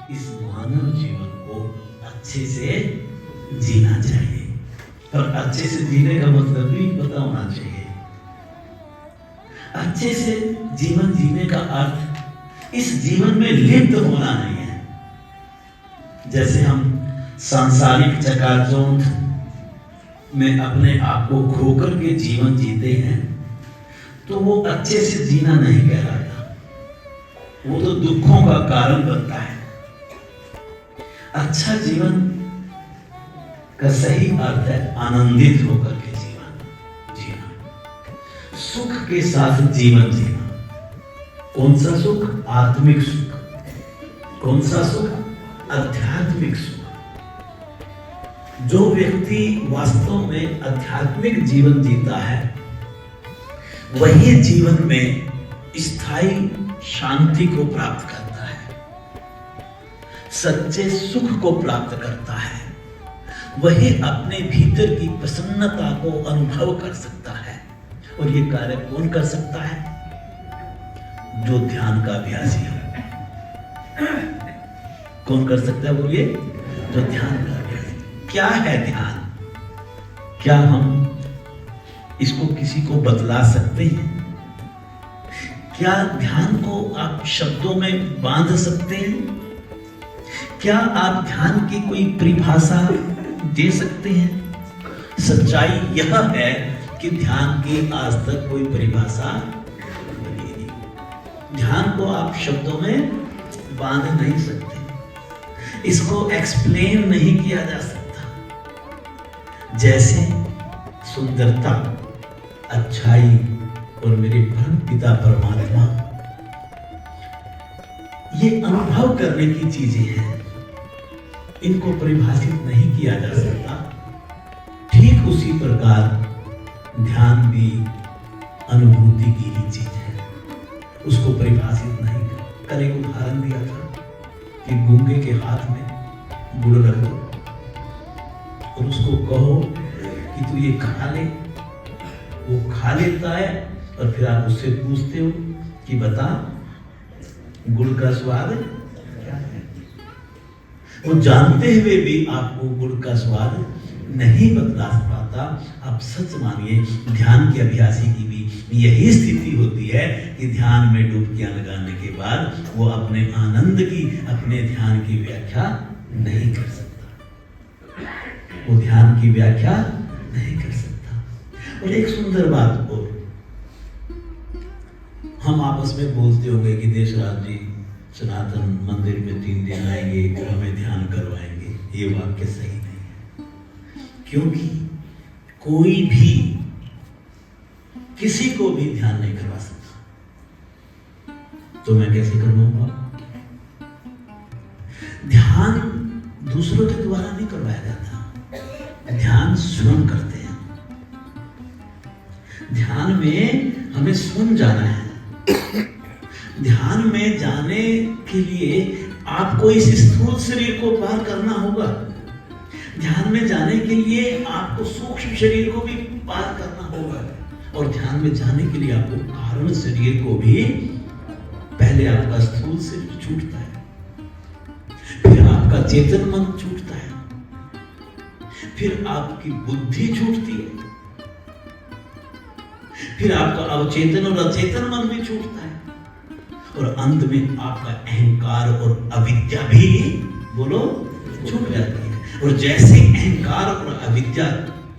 इस मानव जीवन को अच्छे से जीना चाहिए। और अच्छे से जीने का मतलब भी पता होना चाहिए। अच्छे से जीवन जीने का अर्थ इस जीवन में लिप्त होना नहीं है। जैसे हम सांसारिक चकाचौंध में अपने आप को खोकर के जीवन जीते हैं, तो वो अच्छे से जीना नहीं कहलाता, वो तो दुखों का कारण बनता है। अच्छा जीवन का सही अर्थ है आनंदित होकर के जीवन जीना, सुख के साथ जीवन जीना। कौन सा सुख? आत्मिक सुख। कौन सा सुख? आध्यात्मिक सुख। जो व्यक्ति वास्तव में आध्यात्मिक जीवन जीता है, वही जीवन में स्थायी शांति को प्राप्त करता है, सच्चे सुख को प्राप्त करता है। वही अपने भीतर की प्रसन्नता को अनुभव कर सकता है। और ये कार्य कौन कर सकता है? जो ध्यान का अभ्यासी हो। कौन कर सकता है? बोलिए। जो ध्यान का अभ्यासी। क्या है ध्यान? क्या हम इसको किसी को बतला सकते हैं? क्या ध्यान को आप शब्दों में बांध सकते हैं? क्या आप ध्यान की कोई परिभाषा दे सकते हैं? सच्चाई यह है कि ध्यान की आज तक कोई परिभाषा नहीं। ध्यान को आप शब्दों में बांध नहीं सकते, इसको एक्सप्लेन नहीं किया जा सकता। जैसे सुंदरता, अच्छाई और मेरे परम पिता परमात्मा, ये अनुभव करने की चीजें हैं, इनको परिभाषित नहीं किया जा सकता। ठीक उसी प्रकार ध्यान भी अनुभूति की ही चीज है, उसको परिभाषित नहीं कर। कल एक उदाहरण दिया था कि गूंगे के हाथ में गुड़ रख दो और उसको कहो कि तू ये खा ले, वो खा लेता है और फिर आप उससे पूछते हो कि बता गुड़ का स्वाद क्या है। वो जानते हुए भी आपको गुड़ का स्वाद नहीं बतला पाता। आप सच मानिए, ध्यान के अभ्यासी की भी यही स्थिति होती है कि ध्यान में डुबकियां लगाने के बाद वो अपने आनंद की, अपने ध्यान की व्याख्या नहीं कर सकता। वो ध्यान की व्याख्या नहीं कर सकता। और एक सुंदर बात और, हम आपस में बोलते होंगे कि देशराज जी सनातन मंदिर में 3 दिन आएंगे, हमें ध्यान करवाएंगे। ये वाक्य सही नहीं है, क्योंकि कोई भी किसी को भी ध्यान नहीं करवा सकता। तो मैं कैसे करवाऊंगा? ध्यान दूसरों के द्वारा नहीं करवाया जाता, ध्यान स्वयं करते हैं। ध्यान में हमें स्वयं जाना है। ध्यान में जाने के लिए आपको इस स्थूल शरीर को पार करना होगा। ध्यान में जाने के लिए आपको सूक्ष्म शरीर को भी पार करना होगा। और ध्यान में जाने के लिए आपको कारण शरीर को भी, पहले आपका स्थूल शरीर छूटता है, फिर आपका चेतन मन छूटता है, फिर आपकी बुद्धि छूटती है, फिर आपका अवचेतन और अचेतन मन भी छूटता है, और अंत में आपका अहंकार और अविद्या भी, बोलो, छूट जाती है। और जैसे अहंकार और अविद्या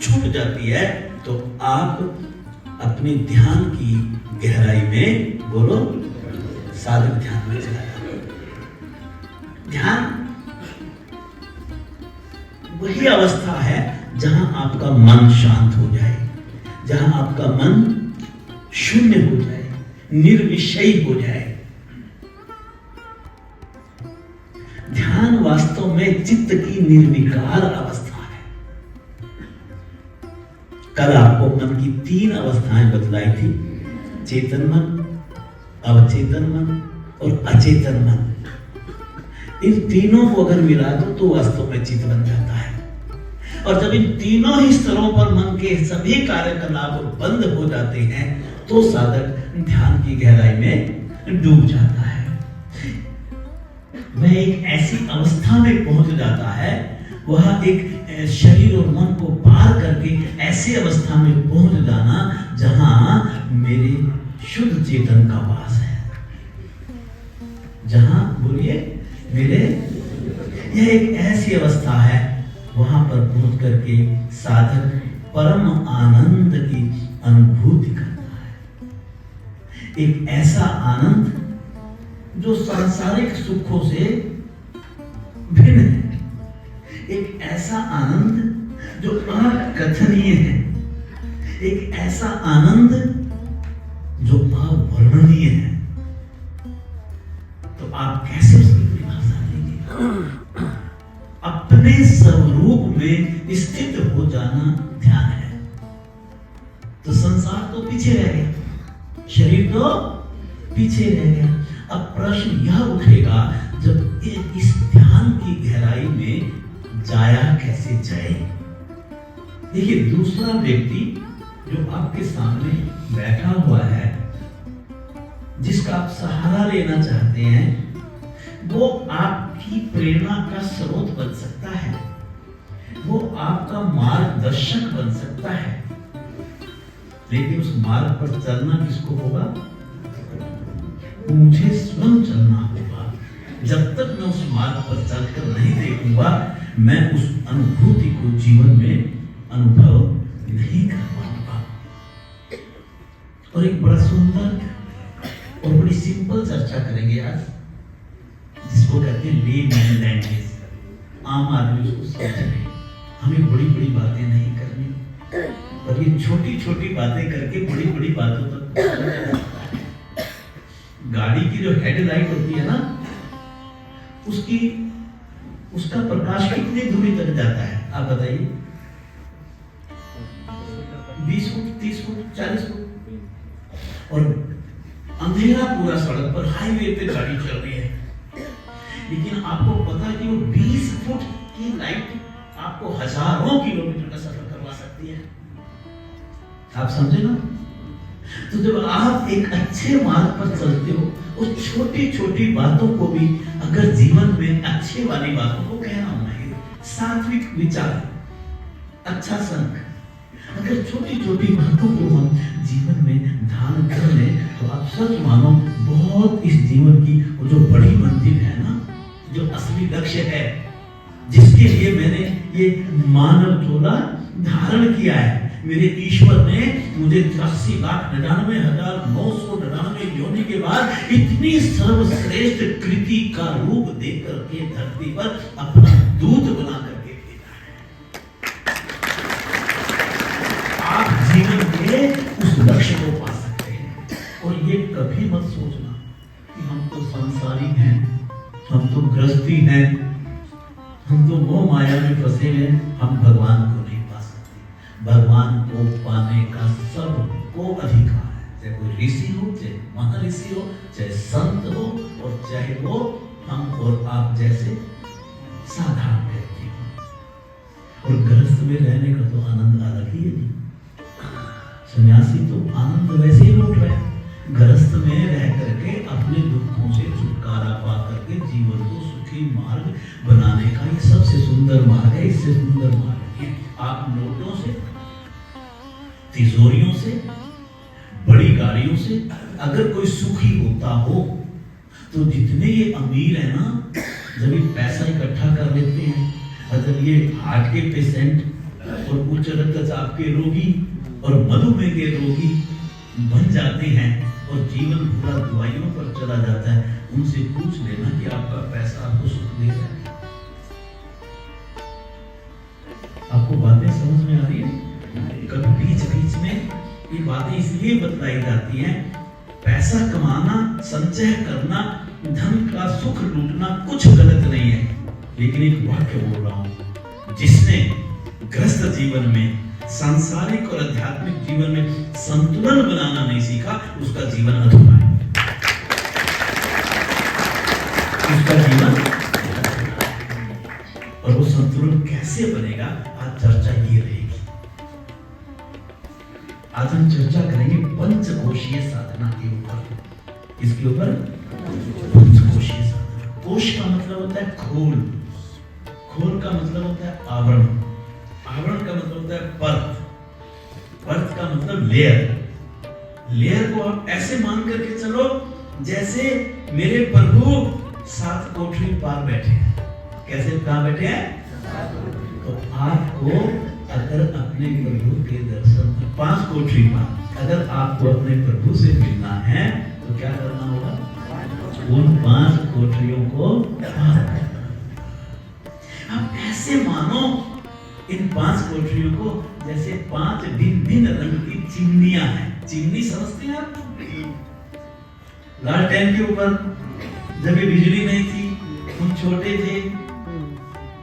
छूट जाती है तो आप अपने ध्यान की गहराई में, बोलो, साधक ध्यान में चला जाता है। ध्यान वही अवस्था है जहां आपका मन शांत हो जाए, जहां आपका मन शून्य हो जाए, निर्विषयी हो जाए। ध्यान वास्तव में चित्त की निर्विकार अवस्था है। कल आपको मन की 3 अवस्थाएं बतलाई थी, चेतन मन, अवचेतन मन और अचेतन मन। इन तीनों को अगर मिला दो तो वास्तव में चित्त बन जाता है। और जब इन तीनों ही स्तरों पर मन के सभी कार्यकलाप बंद हो जाते हैं तो साधक ध्यान की गहराई में डूब जाता है। मैं एक ऐसी अवस्था में पहुंच जाता है, वह एक शरीर और मन को पार करके ऐसी अवस्था में पहुंच जाना जहां मेरे शुद्ध चेतन का वास है, जहां बोलिए मेरे, यह एक ऐसी अवस्था है वहां पर पहुंच करके साधक परम आनंद की अनुभूति करता है। एक ऐसा आनंद जो सांसारिक सुखों से भिन्न है, एक ऐसा आनंद जो अकथनीय है, एक ऐसा आनंद जो अवर्णनीय है। तो आप कैसे उसकी परिभाषा देंगे? अपने स्वरूप में स्थित हो जाना ध्यान है। तो संसार तो पीछे रह गया, शरीर तो पीछे रह गया। अब प्रश्न यह उठेगा, जब इस ध्यान की गहराई में जाया कैसे जाए? देखिए, दूसरा व्यक्ति जो आपके सामने बैठा हुआ है, जिसका आप सहारा लेना चाहते हैं, वो आपकी प्रेरणा का स्रोत बन सकता है, वो आपका मार्गदर्शक बन सकता है, लेकिन उस मार्ग पर चलना किसको होगा? मुझे स्वयं चलना होगा। जब तक मैं उस मार्ग पर चलकर नहीं देखूंगा, मैं उस अनुभूति को जीवन में अनुभव नहीं कर पाऊंगा। और एक बड़ा सुंदर और बड़ी सिंपल चर्चा करेंगे आज, जिसको कहते हैं लेमैन लैंग्वेज। आम आदमी उसको समझ रहे। हमें बड़ी बड़ी बातें नहीं करनी, और ये छोटी छोटी बातें करके बड़ी बड़ी बातों तक। गाड़ी की जो हेडलाइट होती है ना, उसका प्रकाश कितनी दूरी तक जाता है आप बताइए? 20 फुट, 30 फुट, 40 फुट। और अंधेरा पूरा सड़क पर, हाईवे पे गाड़ी चल रही है, लेकिन आपको पता है कि वो 20 फुट की लाइट आपको हजारों किलोमीटर का सफर करवा सकती है। आप समझे ना? तो जब आप एक अच्छे मार्ग पर चलते हो, उस छोटी छोटी बातों को भी अगर जीवन में अच्छे वाली बातों को कहना चाहिए, सात्विक विचार, अच्छा संग, अगर छोटी छोटी बातों को हम जीवन में धारण कर लें, तो आप सच मानो बहुत इस जीवन की वो जो बड़ी मंजिल है ना, जो असली लक्ष्य है, जिसके लिए मैंने ये मानव चोला धारण किया है, मेरे ईश्वर ने मुझे 80,99,999 योनि के बाद इतनी सर्वश्रेष्ठ कृति का रूप देकर के धरती पर अपना दूत बना करके भेजा है। आप जीवन में उस लक्ष्य को पा सकते हैं। और ये कभी मत सोचना कि हम तो संसारी हैं, हम तो गृहस्थी हैं, हम तो मोह माया में फंसे हैं, हम भगवान को नहीं पा सकते। भगवान को पाने का सबको अधिकार है, चाहे कोई ऋषि हो, चाहे महर्षि हो, चाहे संत हो, और चाहे वो हम और आप जैसे साधारण व्यक्ति हो। और गृहस्थ में रहने का तो आनंद अलग ही है। सन्यासी तो आनंद वैसे ही लूट रहे हैं। गृहस्थ में रह करके अपने दुखों से छुटकारा पा करके जीवन को सुखी मार्ग बनाने का ये सबसे सुंदर मार्ग है। इससे सुंदर मार्ग है आप नोटों से, तिजोरियों से, बड़ी गाड़ियों से अगर कोई सुखी होता हो, तो जितने ये अमीर है ना, जब ये पैसा इकट्ठा कर लेते हैं, अगर ये हार्ट के पेशेंट और उच्च रक्तचाप के रोगी और मधुमेह के रोगी बन जाते हैं और जीवन पूरा दवाइयों पर चला जाता है, उनसे पूछ लेना कि आपका पैसा आपको सुख दे रहा है। आपको बातें समझ में आ रही है? कभी बीच बीच में ये बातें इसलिए बतलाई जाती हैं, पैसा कमाना, संचय करना, धन का सुख लूटना कुछ गलत नहीं है, लेकिन एक वाक्य बोल रहा हूं, जिसने ग्रस्त जीवन में, सांसारिक और आध्यात्मिक जीवन में संतुलन बनाना नहीं सीखा, उसका जीवन अधूरा है। उसका जीवन, और वो संतुलन कैसे बनेगा, आज चर्चा ये रहेगी। आज हम चर्चा करेंगे पंचकोशीय साधना के ऊपर। इसके ऊपर पंचकोशीय साधना। कोश का मतलब होता खोल। खोल का मतलब होता है आवरण, आवरण का मतलब होता है परत, परत का मतलब लेयर। लेयर को आप ऐसे मान करके चलो जैसे मेरे प्रभु 7 कोठरी पार बैठे हैं। कैसे कहाँ बैठे हैं? तो आपको अगर अपने प्रभु के दर्शन, 5 कोठरी पार, अगर आपको अपने प्रभु से मिलना है तो क्या करना होगा? उन 5 कोठरियों को पार करना। आप ऐसे मानो इन 5 कोठरियों को जैसे 5 भिन्न भिन्न रंग की चिमनियां हैं। चिमनी समझते हैं आप? लालटेन के ऊपर जब ये बिजली नहीं थी, हम छोटे थे,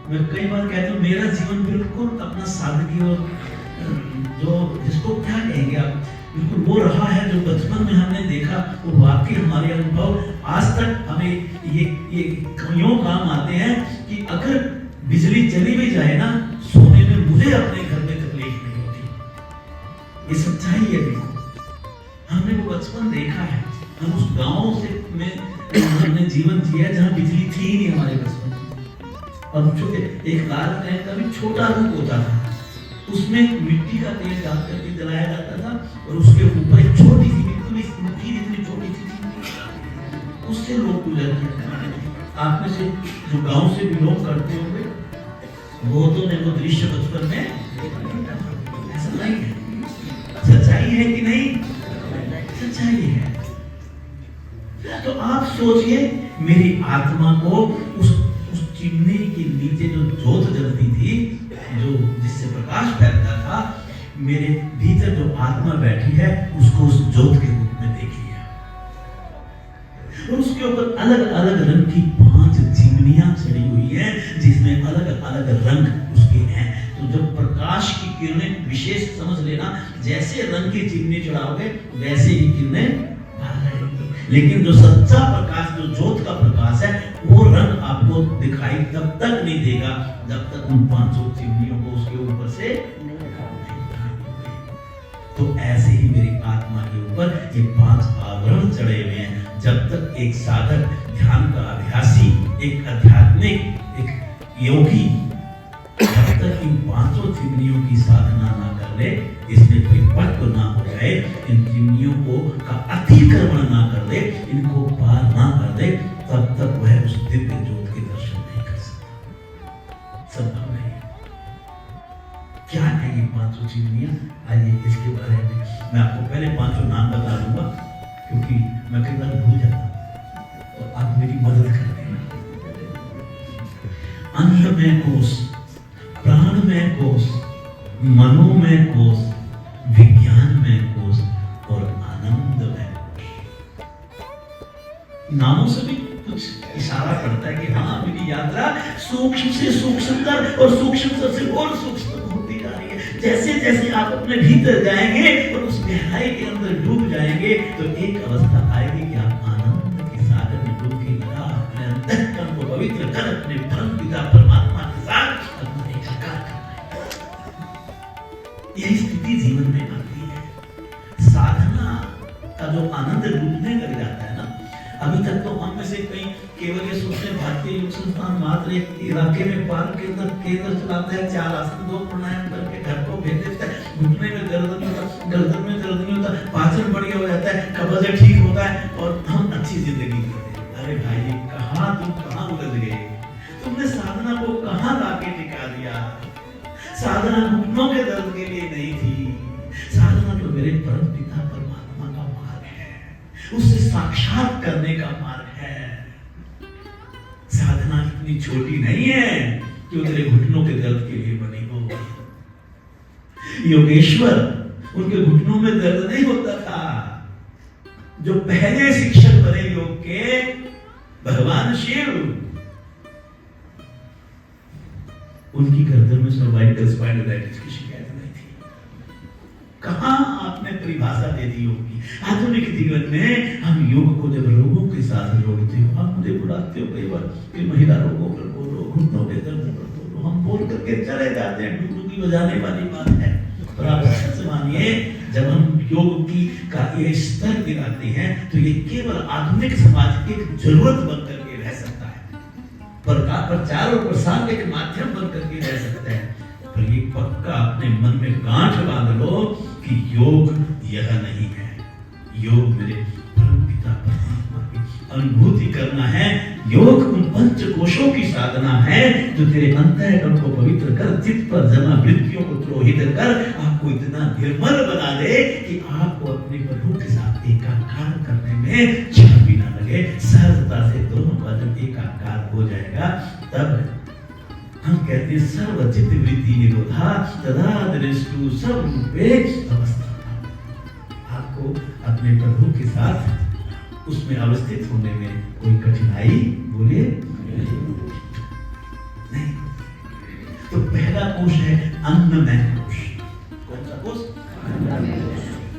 मैं कई बार कहता हूँ मेरा जीवन बिल्कुल अपना सादगी और जो जिसको क्या कहेंगे आप, बिल्कुल वो रहा है जो बचपन में हमने देखा। वो वाकई हमारे अनुभव आज तक हमें ये यूं काम आते हैं कि अगर बिजली चली भी जाए ना, सोने में मुझे अपने घर में तकलीफ नहीं होती। ये सच्चाई है। देखो हमने वो बचपन देखा है, हम उस गांव से में हमने जीवन जिया जहाँ बिजली थी ही नहीं हमारे बचपन में। और छोटे एक लालटेन का भी छोटा रूप होता था, उसमें मिट्टी का तेल डाल करके जलाया जाता था और उसके ऊपर एक छोटी सी बिल्कुल इस मुट्ठी जितनी छोटी सी चीज, उससे लोग गुजर करते। आप में से जो गांव से बिलोंग करते होंगे वो तो ने वो दृश्य बचपन में ऐसा नहीं है। सच्चाई है कि नहीं? सच्चाई है। तो आप सोचिए मेरी आत्मा को उस चिमनी के नीचे जो ज्योत जलती थी, जो जिससे प्रकाश फैलता था, मेरे भीतर जो आत्मा बैठी है उसको उस ज्योत के रूप में देखिए। और उसके ऊपर अलग अलग रंग की 5 चिमनियां चढ़ी हुई हैं जिसमें अलग अलग रंग उसके हैं। तो जब प्रकाश की किरणें, विशेष समझ लेना, जैसे रंग की चिमनी चढ़ाओगे वैसे ही किरणें बाहर आएंगी। लेकिन जो सच्चा प्रकाश, जो ज्योत का प्रकाश है, वो रंग आपको दिखाई तब तक नहीं देगा जब तक उन 5 चिमनियों को उसके ऊपर से नहीं। तो ऐसे ही मेरी आत्मा के ऊपर ये 5 आवरण चढ़े हुए हैं। जब तक एक साधक, ध्यान का अभ्यासी, एक आध्यात्मिक, एक योगी जब तक इन 5 चिमनियों की साधना ना कर ले, इसमें परिपक्व ना हो जाए, इन चिमनियों को का अतिक्रमण ना कर दे, इनको पार ना कर दे, तब तक वह उस दिव्य ज्योत के दर्शन नहीं कर सकता। संभव नहीं। क्या है ये 5 चिमनियां? आइए इसके बारे में मैं आपको पहले 5 नाम बता दूंगा, क्योंकि मैं कई बार भूल जाता हूं, तो आप मेरी मदद कर देना। अन्न में कोष, प्राण में कोष, मनो में कोष, विज्ञान में कोष और आनंद में कोष। नामों से भी कुछ इशारा करता है कि हाँ, मेरी यात्रा सूक्ष्म से सूक्ष्मतर और सूक्ष्म से और सूक्ष्म होती जा रही है। जैसे जैसे आप अपने भीतर जाएंगे और उस गहराई के अंदर डूब जाएंगे, तो एक अवस्था आएगी कि आप आनंद के सागर में डुबकी लगा अपने अंतःकरण को पवित्र कर अपने परम पिता परमात्मा के साथ अपना एकाकार करना। यही स्थिति जीवन में आती है। साधना का जो आनंद डूबने लग जाता है ना, अभी तक तो हम में से कई केवल ये सोचते हैं भारतीय योग संस्थान मात्र एक इलाके में पार्क के अंदर केंद्र चलाता है, 4 आसन 2 प्राणायाम करके घर को भेज देता है, घुटने में दर्द नहीं होता, गर्दन में दर्द नहीं होता, पाचन बढ़िया हो जाता है, कब्ज ठीक होता है और हम अच्छी जिंदगी जीते हैं। अरे भाई, तुम कहाँ उलझ गए? तुमने साधना को कहाँ लाके टिका दिया? साधना घुटनों के दर्द के लिए नहीं थी। साधना तो मेरे परम पिता परमात्मा का मार्ग है, उससे साक्षात करने का मार्ग है। साधना इतनी छोटी नहीं है कि वो तेरे घुटनों के दर्द के लिए बनी हो। योगेश्वर, उनके घुटनों में दर्द नहीं होता था। जो पहले शिक्षक बने योग के, भगवान शिव, उनकी गर्दन में सर्वाइकल स्पाइंडालाइटिस की शिकायत नहीं थी। कहां आपने परिभाषा दे दी योग की? आधुनिक जीवन में हम योग को जब रोगों के साथ जोड़ते हो, आप मुझे बुलाते हो कई बार कि महिला रोगों पर बोलो, घुटनों के दर्द पर बोलो, हम बोल करके चले जाते हैं, डुबकी बजाने वाली बात है। पर आप सच मानिए, जब हम योग की का ये स्तर गिराते हैं तो ये केवल आधुनिक समाज की एक जरूरत बन करके रह सकता है। पर प्रचार और प्रसार के माध्यम बन करके रह सकता है, पर ये पक्का अपने मन में गांठ बांध लो कि योग यह नहीं है। योग मेरे परम पिता परमात्मा की अनुभूति करना है। योग उन पंच कोशों की साधना है जो तेरे अंतःकरण को पवित्र कर, चित्त पर जमा वृत्तियों को द्रोहित कर आपको इतना निर्मल बना दे कि आपको अपने प्रभु के साथ एकाकार करने में क्षण भी ना लगे। सहजता से दोनों का जब एकाकार हो जाएगा तब हम कहते हैं सर्वचित्त वृत्ति निरोधा तदा दृष्टु सर्वरूपे अवस्था। आपको अपने प्रभु के साथ उसमें अवस्थित होने में कोई कठिनाई बोलिए नहीं। तो पहला कोश है अन्नमय कोश। कौन सा कोश?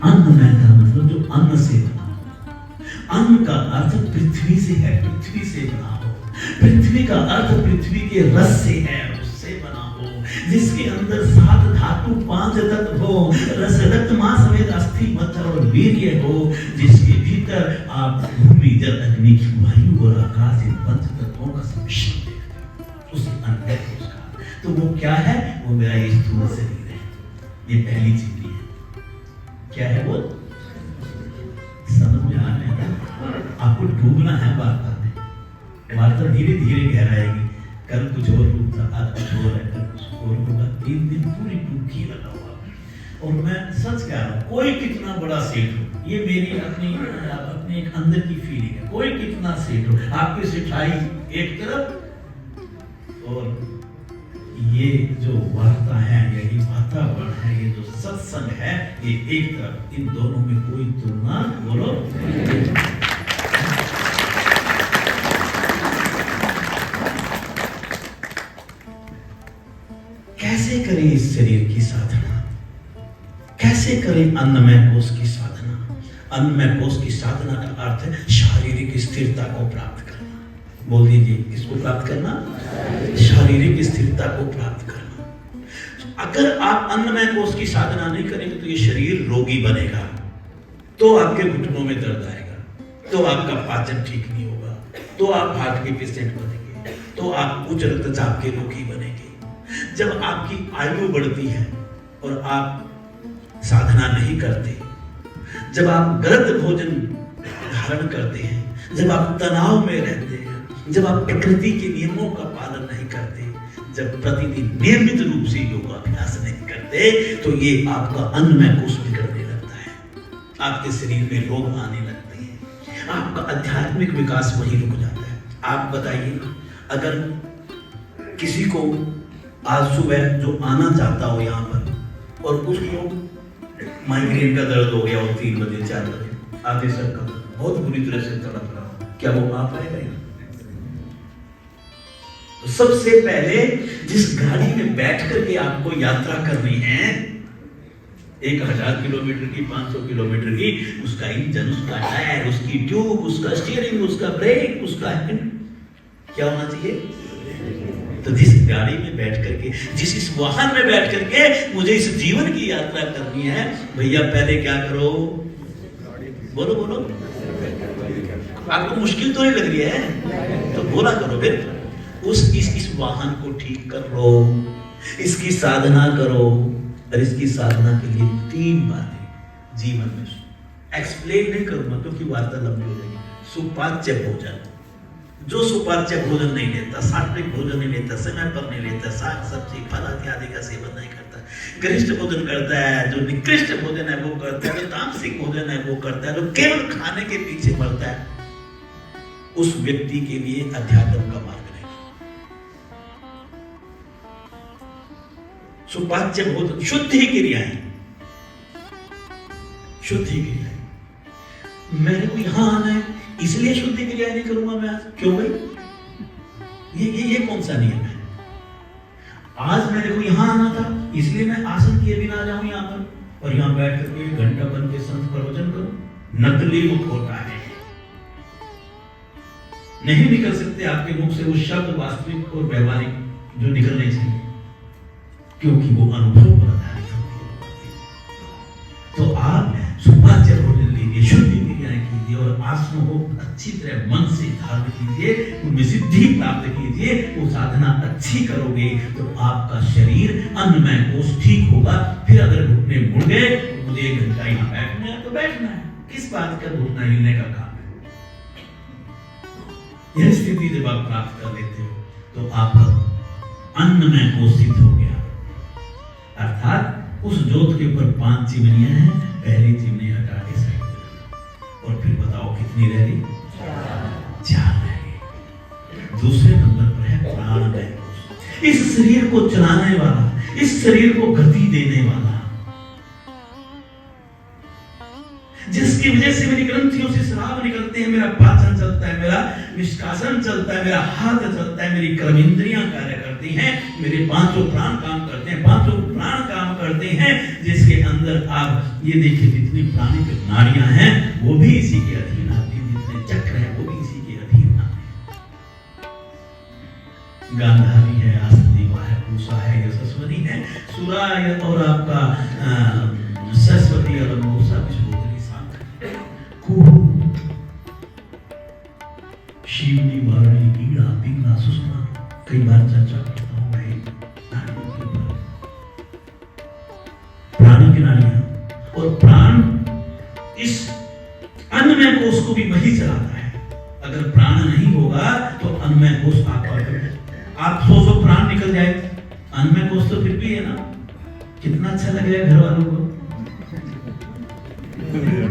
अन्नमय का मतलब जो अन्न से बना हो। अन्न का अर्थ पृथ्वी से है, पृथ्वी से बना हो। पृथ्वी का अर्थ पृथ्वी के रस से है, उससे बना हो, जिसके अंदर 7 धातु 5 तत्व हो, रस रक्त मांस समेत अस्थि मज्जा और वीर्य हो, जिसके भीतर आप भूमि जल अग्नि वायु और आकाश इन 5 तत्वों का सम्मिश्रण देखते हो, उसी अन्न है उसका। तो वो क्या है? वो मेरा ये स्थूल शरीर है। ये पहली चीज है। क्या है वो? समझ में आ रहा है? आपको डूबना है वार्ता में। वार्ता धीरे धीरे गहराएगी। कल कुछ और रूप था, आज कुछ और है, कल कुछ और होगा। 3 दिन पूरी डुबकी लगा हुआ। और मैं सच कह रहा हूँ, कोई कितना बड़ा सेठ हो, ये मेरी अपनी एक अंदर की फीलिंग है, कोई कितना सेठ हो, आपकी सेठाई एक तरफ और ये जो वार्ता है, ये वातावरण है, ये जो सत्संग है, ये एक तरफ। इन दोनों में कोई तुलना बोलो। कैसे करें इस शरीर की साधना? कैसे करें अन्नमय कोश की साधना? अन्नमय कोश की साधना का अर्थ है शारीरिक स्थिरता को प्राप्त करना। बोल दीजिए, किसको प्राप्त करना? शारीरिक स्थिरता को प्राप्त करना। अगर आप अन्नमय कोश की साधना नहीं करेंगे तो ये शरीर रोगी बनेगा, तो आपके घुटनों में दर्द आएगा, तो आपका पाचन ठीक नहीं होगा, तो आप हार्ट के पेशेंट बनेंगे, तो आप उच्च रक्तचाप के रोगी बनेंगे। जब आपकी आयु बढ़ती है और आप साधना नहीं करते, जब आप गलत भोजन धारण करते हैं, जब आप तनाव में रहते हैं, जब आप प्रकृति के नियमों का पालन नहीं करते, जब प्रतिदिन नियमित रूप से योगाभ्यास नहीं करते, तो ये आपका अन्नमय कोश बिगड़ने लगता है, आपके शरीर में रोग आने लगते हैं, आपका आध्यात्मिक विकास वहीं रुक जाता है। आप बताइए, अगर किसी को आज सुबह जो आना चाहता हो यहाँ पर और उसको माइग्रेन का दर्द हो गया और 3 बजे 4 बजे आधे सर का बहुत बुरी तरह से तड़प रहा हो, क्या वो आ पाएगा यहाँ? तो सबसे पहले जिस गाड़ी में बैठ करके आपको यात्रा करनी है, 1000 किलोमीटर की, 500 किलोमीटर की, उसका इंजन, उसका टायर, उसकी ट्यूब, उसका स्टीयरिंग, उसका ब्रेक, उसका क्या होना चाहिए? तो जिस गाड़ी में बैठ करके, जिस इस वाहन में बैठ करके मुझे इस जीवन की यात्रा करनी है, भैया पहले क्या करो? बोलो बोलो। आपको मुश्किल तो नहीं लग रही है तो बोला करो फिर। इस वाहन को ठीक कर लो, इसकी साधना करो। और इसकी साधना के लिए 3 बातें जीवन में एक्सप्लेन नहीं करूंगा क्योंकि वार्ता लंबी हो जाएगी। सुपाच्य भोजन, जो सुपाच्य भोजन नहीं लेता, सात्विक भोजन नहीं लेता, समय पर नहीं लेता, साग सब्जी फल इत्यादि का सेवन नहीं करता, गरिष्ठ भोजन करता है, जो निकृष्ट भोजन है वो करता है, जो तामसिक भोजन है वो करता है, जो केवल खाने के पीछे मरता है, उस व्यक्ति के लिए अध्यात्म का मार्ग नहीं। सुपाच्य भोजन, शुद्धि क्रियाएं, शुद्धि क्रियाएं। मेरे को यहां आना है इसलिए शुद्धि क्रिया नहीं करूंगा मैं आज। क्यों भाई? ये कौन सा नियम है? आज मेरे को यहां आना था इसलिए मैं आसन किए बिना जाऊं यहां पर और यहां बैठ करके 1 घंटा बन के संत प्रवचन करूं। नकली मुख होता है, नहीं निकल सकते आपके मुख से वो शब्द वास्तविक और व्यवहारिक जो निकलने चाहिए, क्योंकि वो अनुभव पर आधारित होती है। तो आप सुपाच्य भोजन लीजिए, शुद्धि क्रियाएं कीजिए और आसन हो अच्छी तरह मन से धारण कीजिए, उनमें सिद्धि प्राप्त कीजिए। वो साधना अच्छी करोगे तो आपका शरीर अन्नमय कोश ठीक होगा। फिर अगर घुटने मुड़ गए तो मुझे 1 घंटा यहाँ बैठना है तो बैठना है, किस बात का घुटना हिलने का काम है। यह स्थिति जब आप प्राप्त कर लेते हो तो आपका अन्नमय कोश सिद्ध हो गया। अर्थात उस जोत के ऊपर 5 चिमनियां हैं, पहली चिमनी हटा के साइड और फिर बताओ कितनी रह गई? 4 रह गई। दूसरे नंबर पर है प्राणमय कोश, इस शरीर को चलाने वाला, इस शरीर को गति देने वाला, जिसकी वजह से मेरी ग्रंथियों से स्राव निकलते हैं, मेरा पाचन चलता है, मेरा निष्कासन चलता है, मेरा हाथ चलता है, मेरी कर्म इंद्रियां कार्य करती हैं, मेरे 5 प्राण काम करते हैं, 5 प्राण काम करते हैं, जिसके अंदर आप ये देखिए जितनी प्राणिक नाड़ियां हैं वो भी इसी के अधीन आती हैं, जितने चक्र हैं वो भी इसी के अधीन आते हैं। गांधारी है, आसदेवा है, पूषा है, यशस्वनी है, सुरा और आपका सरस्वती और मूसा विष्णुपुत्री सांख्य, शिवनी, वारुणी, ईड़ा, पिंगला, सुषमा, कई बार चर्चा करता हूं मैं नाड़ियों के ऊपर, प्राणी की नाड़ियां। और प्राण इस अन्नमय कोश को भी वही चलाता है। अगर प्राण नहीं होगा तो अन्नमय कोश आप 100 प्राण निकल जाए, अन्नमय कोश तो फिर भी है ना। कितना अच्छा लगेगा घर वालों को,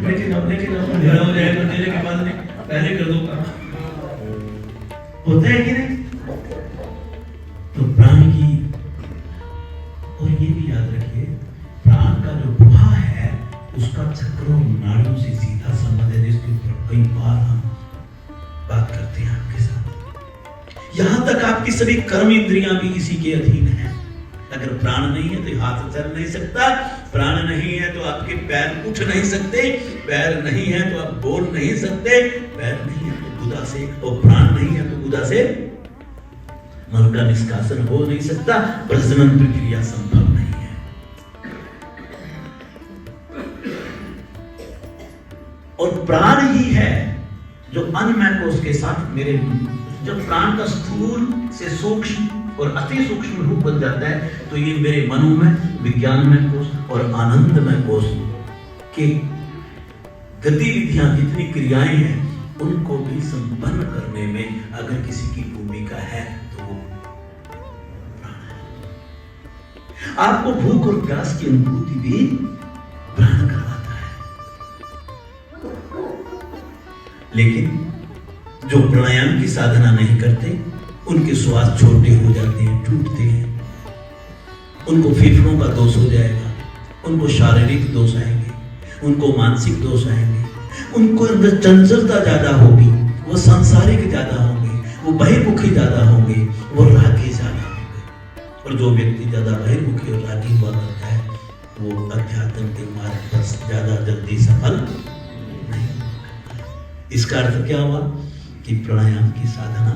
लेकिन घर हो जाएगा तेरे के बाद नहीं, पहले कर दो काम, होता है कि नहीं? तो प्राण की, और ये भी याद रखिए प्राण का जो प्रवाह है उसका चक्रों नाड़ियों से सीधा संबंध है, जिसके ऊपर कई बार हम बात करते हैं आपके साथ। यहां तक आपकी सभी कर्म इंद्रियां भी इसी के अधीन है। अगर प्राण नहीं है तो हाथ चल नहीं सकता, प्राण नहीं है तो आपके पैर उठ नहीं सकते, पैर नहीं है तो आप बोल नहीं सकते, पैर नहीं है तो गुदा से, और प्राण नहीं है तो गुदा से मल का निष्कासन हो नहीं सकता, प्रजनन प्रक्रिया संभव नहीं है। और प्राण ही है जो अन्नमय कोश के साथ मेरे, जब प्राण का स्थूल से सूक्ष्म और अति सूक्ष्म रूप बन जाता है तो ये मेरे मनोमय, विज्ञानमय कोश और आनंदमय कोश के गतिविधियां, जितनी क्रियाएं हैं उनको भी संपन्न करने में अगर किसी की भूमिका है तो वो प्राण है। आपको भूख और प्यास की अनुभूति भी प्राण करवाता है। लेकिन जो प्राणायाम की साधना नहीं करते उनके श्वास छोटे हो जाते हैं, टूटते हैं, उनको फेफड़ों का दोष हो जाएगा, उनको शारीरिक दोष आएंगे, उनको मानसिक दोष आएंगे, उनको अंदर चंचलता ज्यादा होगी, वो सांसारिक ज्यादा होंगे, वो बहिर्मुखी ज्यादा होंगे, वो रागी ज्यादा होंगे। और जो व्यक्ति ज्यादा बहिर्मुखी और रागी हुआ करता है वो अध्यात्म के मार्ग पर ज्यादा जल्दी सफल नहीं होगा। इसका अर्थ क्या हुआ कि प्राणायाम की साधना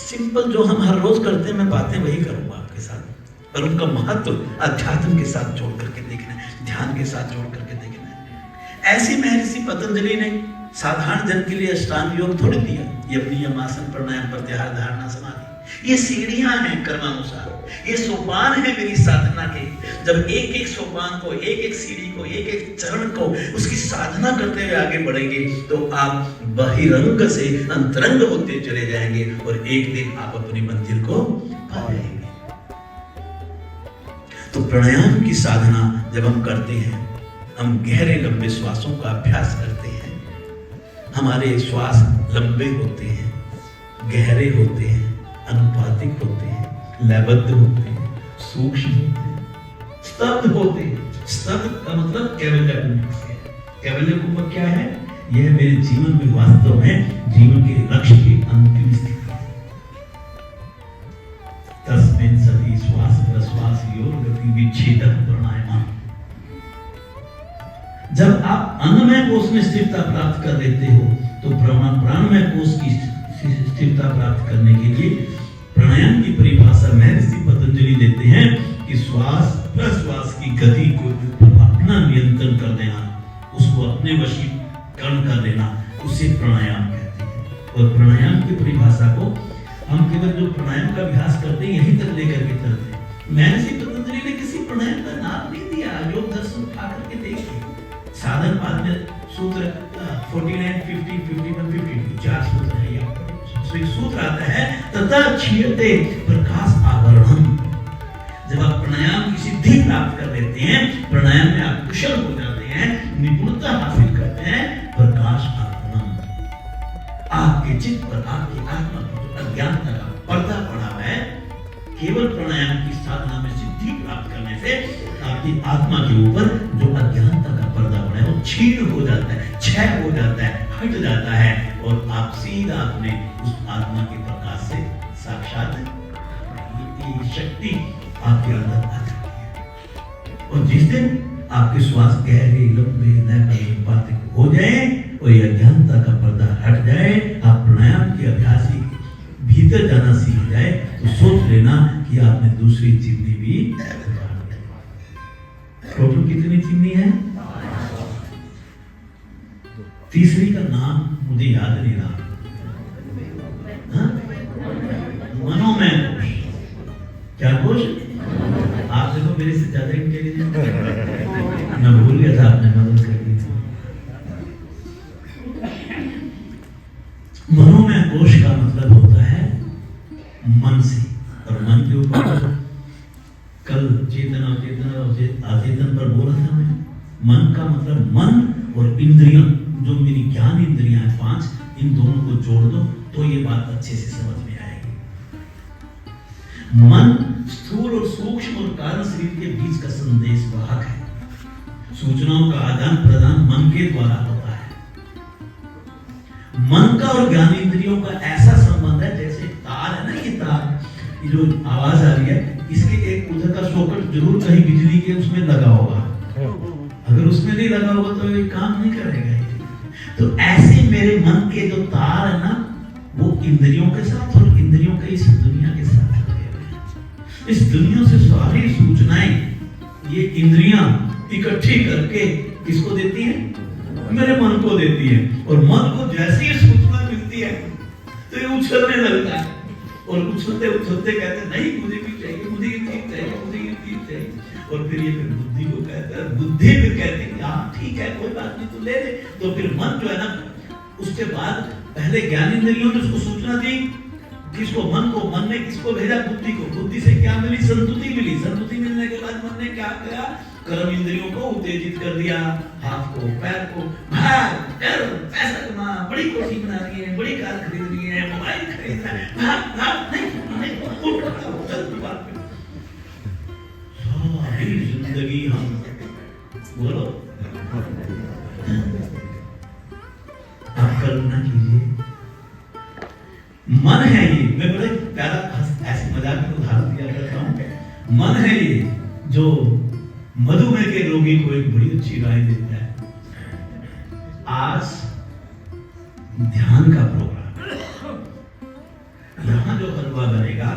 सिंपल जो हम हर रोज करते हैं, मैं बातें वही करूंगा आपके साथ, पर उनका महत्व अध्यात्म के साथ जोड़ करके देखना है, ध्यान के साथ जोड़ करके देखना है। ऐसी महर्षि पतंजलि ने साधारण जन के लिए अष्टांग योग थोड़ी दिया, ये अपनी आसन, प्राणायाम, प्रत्याहार, धारणा, समाधि, ये सीढ़ियां हैं कर्मानुसार, ये सोपान है मेरी साधना के। जब एक एक सोपान को, एक एक सीढ़ी को, एक एक चरण को उसकी साधना करते हुए आगे बढ़ेंगे तो आप बहिरंग से अंतरंग होते चले जाएंगे और एक दिन आप अपनी मंजिल को पा जाएंगे। तो प्राणायाम की साधना जब हम करते हैं, हम गहरे लंबे श्वासों का अभ्यास करते हैं, हमारे श्वास लंबे होते हैं, गहरे होते हैं, अनुपातिक होते हैं, लयबद्ध होते हैं, सूक्ष्म होते हैं, स्तब्ध होते हैं। स्तब्ध का मतलब कैवल्यपूर्वक से। कैवल्यपूर्वक क्या है? यह मेरे जीवन में वास्तव में जीवन के लक्ष्य की अंतिम स्थिति है। तस्मिन् सति श्वास प्रश्वास योर गति विच्छेदक प्राणायाम। जब आप अन्नमय कोश में स्थिरता प्राप्त कर लेते हो तो प्राणमय कोश की स्थिरता प्राप्त करने के लिए प्राणायाम की परिभाषा महर्षि पतंजलि देते हैं कि श्वास प्रश्वास की गति को अपना नियंत्रण कर देना, उसको अपने वशीकरण कर लेना, हम केवल जो प्राणायाम का अभ्यास करते हैं यहीं तक लेकर के चलते हैं। महर्षि पतंजलि ने किसी प्राणायाम का नाम नहीं दिया। योग दर्शन उठा करके देखिए, साधन पाद में सूत्र 49, 50, 51, 52 चार सूत्र है। एक सूत्र आता है तथा क्षीयते प्रकाश आवरणम। जब आप प्राणायाम की सिद्धि प्राप्त कर लेते हैं, प्राणायाम में आप कुशल हो जाते हैं, निपुणता हासिल करते हैं, प्रकाश आवरणम, आपके चित्त पर, आपकी आत्मा पर जो अज्ञानता का पर्दा पड़ा हुआ है, केवल प्राणायाम की साधना में सिद्धि प्राप्त करने से आपकी आत्मा के ऊपर जो अज्ञानता का पर्दा पड़ा है वो छीन हो जाता है, क्षय हो जाता है, हट जाता है और आप सीधा अपने उस आत्मा के प्रकाश से साक्षात ये शक्ति आपके अंदर आ जाती है। और जिस दिन आपके श्वास गहरे लंबे नए हो जाए और ये अज्ञानता का पर्दा हट जाए, आप प्राणायाम के अभ्यासी भीतर जाना सीख जाए, तो सोच लेना कि आपने दूसरी चिमनी भी। टोटल कितनी चिमनी है? तीसरी का नाम मुझे याद नहीं रहा। मनोमय कोश। क्या कोश? आप देखो मेरे से ज्यादा इंटेलिजेंट। मैं भूल गया था, आपने मदद कर दी। मनोमय कोश का मतलब होता है मन से, और मन के ऊपर कल चेतन अवचेतन अचेतन पर बोला था मैं। मन का मतलब मन और इंद्रियां, जो मेरी ज्ञान इंद्रियां हैं 5, इन दोनों को जोड़ दो तो ये बात अच्छे से समझ में आएगी। मन स्थूल और सूक्ष्म और कारण शरीर के बीच का संदेश वाहक है। सूचनाओं का आदान प्रदान मन के द्वारा होता है। मन का और ज्ञान इंद्रियों का ऐसा संबंध है जैसे तार है ना, ये तार, ये जो आवाज आ रही है, इसके एक उधर का सॉकेट जरूर कहीं बिजली के उसमें लगा होगा। अगर उसमें नहीं लगा होगा तो ये काम नहीं करेगा। तो ऐसे मेरे मन के जो तार है ना, वो इंद्रियों के साथ और इंद्रियों के इस दुनिया के साथ लगे हुए हैं। इस दुनिया से सारी सूचनाएं ये इंद्रियां इकट्ठी करके किसको देती हैं? मेरे मन को देती है। और मन को जैसी ही सूचना मिलती है तो ये उछलने लगता है, और उछलते उछलते कहते नहीं मुझे भी चाहिए, मुझे ये चीज चाहिए, मुझे ये चीज चाहिए। और फिर ये फिर बुद्धि को कहता है, बुद्धि फिर कहती है हाँ ठीक है कोई बात नहीं तू ले ले। तो फिर मन जो है ना, उसके बाद पहले ज्ञान इंद्रियों ने उसको सूचना दी, किसको? मन को। मन ने किसको भेजा? बुद्धि को। बुद्धि से क्या मिली? संतुति मिली। संतुति मिलने के बाद मन ने क्या किया? कर्म इंद्रियों को उत्तेजित कर दिया, हाथ को, पैर को, भाग कर, पैसा कमा, बड़ी कोठी बनानी है, बड़ी कार खरीदनी है, मोबाइल खरीदना है, भाग भाग नहीं सारी जिंदगी हम बोलो आप कल्पना कीजिए, मन है ये। मैं बड़े प्यारा ऐसे मजाक में उदाहरण दिया करता हूँ। मन है ये जो मधुमेह के रोगी को एक बड़ी अच्छी राय देता है। आज ध्यान का प्रोग्राम, यहां जो हलवा बनेगा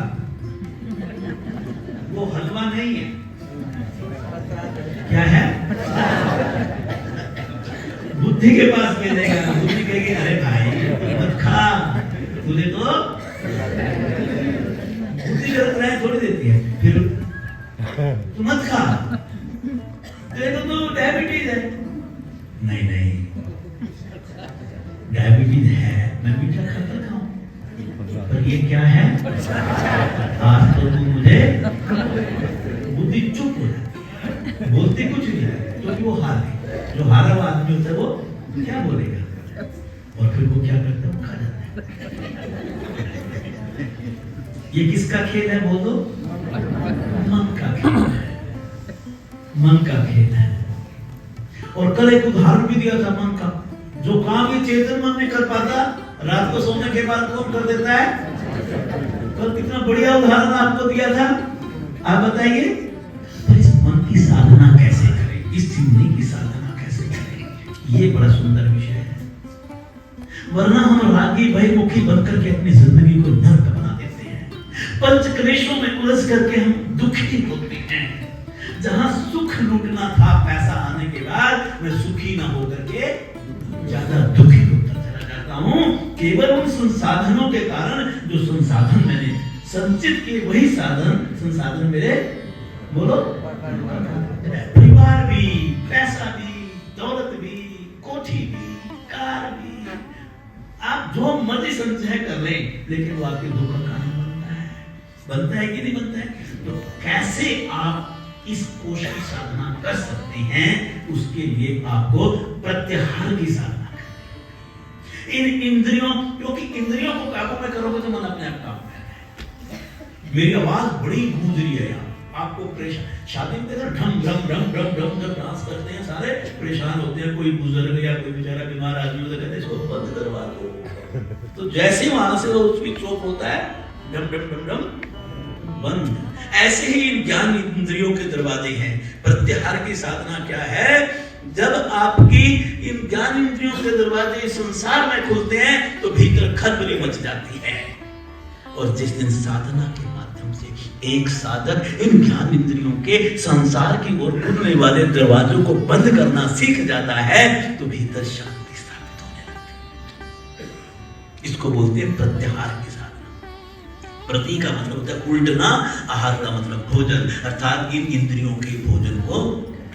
वो हलवा नहीं है, क्या है? बुद्धि के पास भेजेगा। बुद्धि कहेगी अरे भाई मत खा, तुझे तो बुद्धि गलत राय थोड़ी देती है। फिर तू मत खा, तेरे को तो डायबिटीज है। नहीं नहीं, डायबिटीज है, मैं मीठा खाता खाऊं, पर ये क्या है? आज तो तू मुझे, बुद्धि चुप हो जाती है, बोलती कुछ नहीं है, क्योंकि वो हार है। जो हारा हुआ आदमी होता है वो क्या बोलेगा? और फिर वो क्या करता है? वो खा जाता है। ये किसका खेल है? बोलो। मन का खेल है, मन का खेल है। और कल एक उदाहरण भी दिया था मन का, जो काम ये चेतन मन नहीं कर पाता, रात को सोने के बाद कौन कर देता है? कल कितना बढ़िया उदाहरण आपको दिया था, आप बताइए। तो इस मन की साधना कैसे करें, इस चिमनी की साधना कैसे करें, ये बड़ा सुंदर विषय है। वरना हम रागी बहिर्मुखी बनकर के अपनी जिंदगी को नर्क बना देते हैं। पंच क्लेशों में उलझ करके हम दुखी होते हैं। जहां सुख लूटना था पैसा आने के बाद, मैं सुखी ना होकर के ज्यादा दुखी होता चला जाता हूं, केवल उन संसाधनों के कारण जो संसाधन मैंने संचित किए वही संसाधन मेरे बोलो परिवार भी, पैसा भी, दौलत भी, कोठी भी, कार भी, आप जो मर्जी संचय कर लें, लेकिन वो आपके दुख का कारण बनता है कि नहीं बनता है? तो कैसे आप इस कोश की साधना कर सकते हैं, उसके लिए आपको प्रत्याहार की साधना करनी है। इन इंद्रियों, क्योंकि इंद्रियों को काबू में करोगे तो मन अपने आप काबू में आएगा। मेरी आवाज बड़ी गूंज रही है यहाँ, आपको परेशान, शादी में देखो ढम ढम ढम ढम ढम जब डांस करते हैं सारे परेशान होते हैं, कोई बुजुर्ग या कोई बेचारा बीमार आदमी होता है, कहते हैं इसको बंद करवा दो, तो जैसे वहां से वो स्विच ऑफ होता है, डम डम डम डम बंद। ऐसे ही इन ज्ञान इंद्रियों के दरवाजे हैं। प्रत्याहार की साधना क्या है? जब आपकी इन ज्ञान इंद्रियों के दरवाजे संसार में खुलते हैं तो भीतर खलबली मच जाती है। और जिस दिन साधना के माध्यम से एक साधक इन ज्ञान इंद्रियों के संसार की ओर खुलने वाले दरवाजों को बंद करना सीख जाता है तो भीतर शांति स्थापित होने लगती है। इसको बोलते हैं प्रत्याहार की साधना। प्रति का मतलब होता है उल्टना, आहार का मतलब भोजन, अर्थात इन इंद्रियों के भोजन को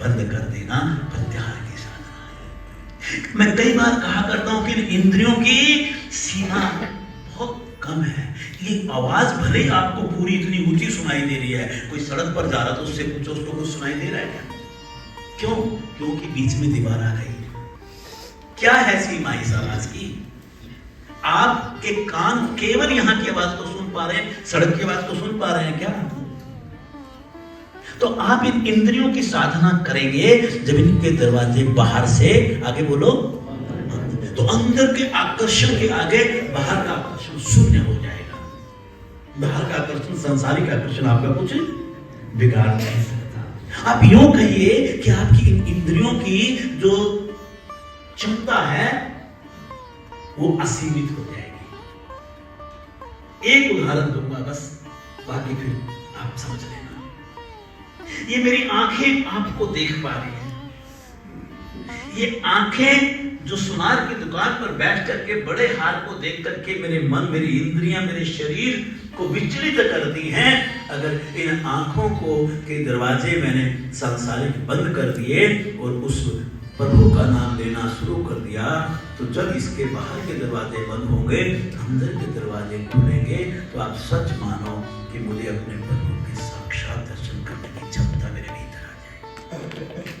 बंद कर देना प्रत्याहार की साधना है। मैं कई बार कहा करता हूं कि इन इंद्रियों की सीमा बहुत कम है। ये आवाज भले आपको पूरी इतनी ऊंची सुनाई दे रही है, कोई सड़क पर जा रहा तो उससे पूछो उसको कुछ सुनाई दे रहा है क्या? क्यों? क्योंकि बीच में दीवार आ गई। क्या है सीमा इस आवाज की? आपके कान केवल यहां की आवाज को सुन पा रहे हैं, सड़क की आवाज को सुन पा रहे हैं क्या? तो आप इन इंद्रियों की साधना करेंगे जब इनके दरवाजे बाहर से, आगे बोलो, तो अंदर के आकर्षण के आगे बाहर का आकर्षण शून्य हो जाएगा। बाहर का आकर्षण, सांसारिक आकर्षण आपका कुछ बिगाड़ नहीं सकता। आप यूं कहिए कि आपकी इन इंद्रियों की जो क्षमता है वो असीमित हो जाएगी। एक उदाहरण दूंगा बस, बाकी फिर आप समझ लेना। ये मेरी आंखें आपको देख पा रही हैं। ये आंखें जो सुनार की दुकान पर बैठ करके बड़े हार को देख करके मेरे मन, मेरी इंद्रियां, मेरे शरीर को विचलित करती हैं, अगर इन आंखों को के दरवाजे मैंने सांसारिक बंद कर दिए और उस प्रभु का नाम लेना शुरू कर दिया, तो जब इसके बाहर के दरवाजे बंद होंगे, अंदर के दरवाजे खुलेंगे, तो आप सच मानो कि मुझे अपने प्रभु के साक्षात दर्शन करने की क्षमता मेरे भीतर आ जाएगी।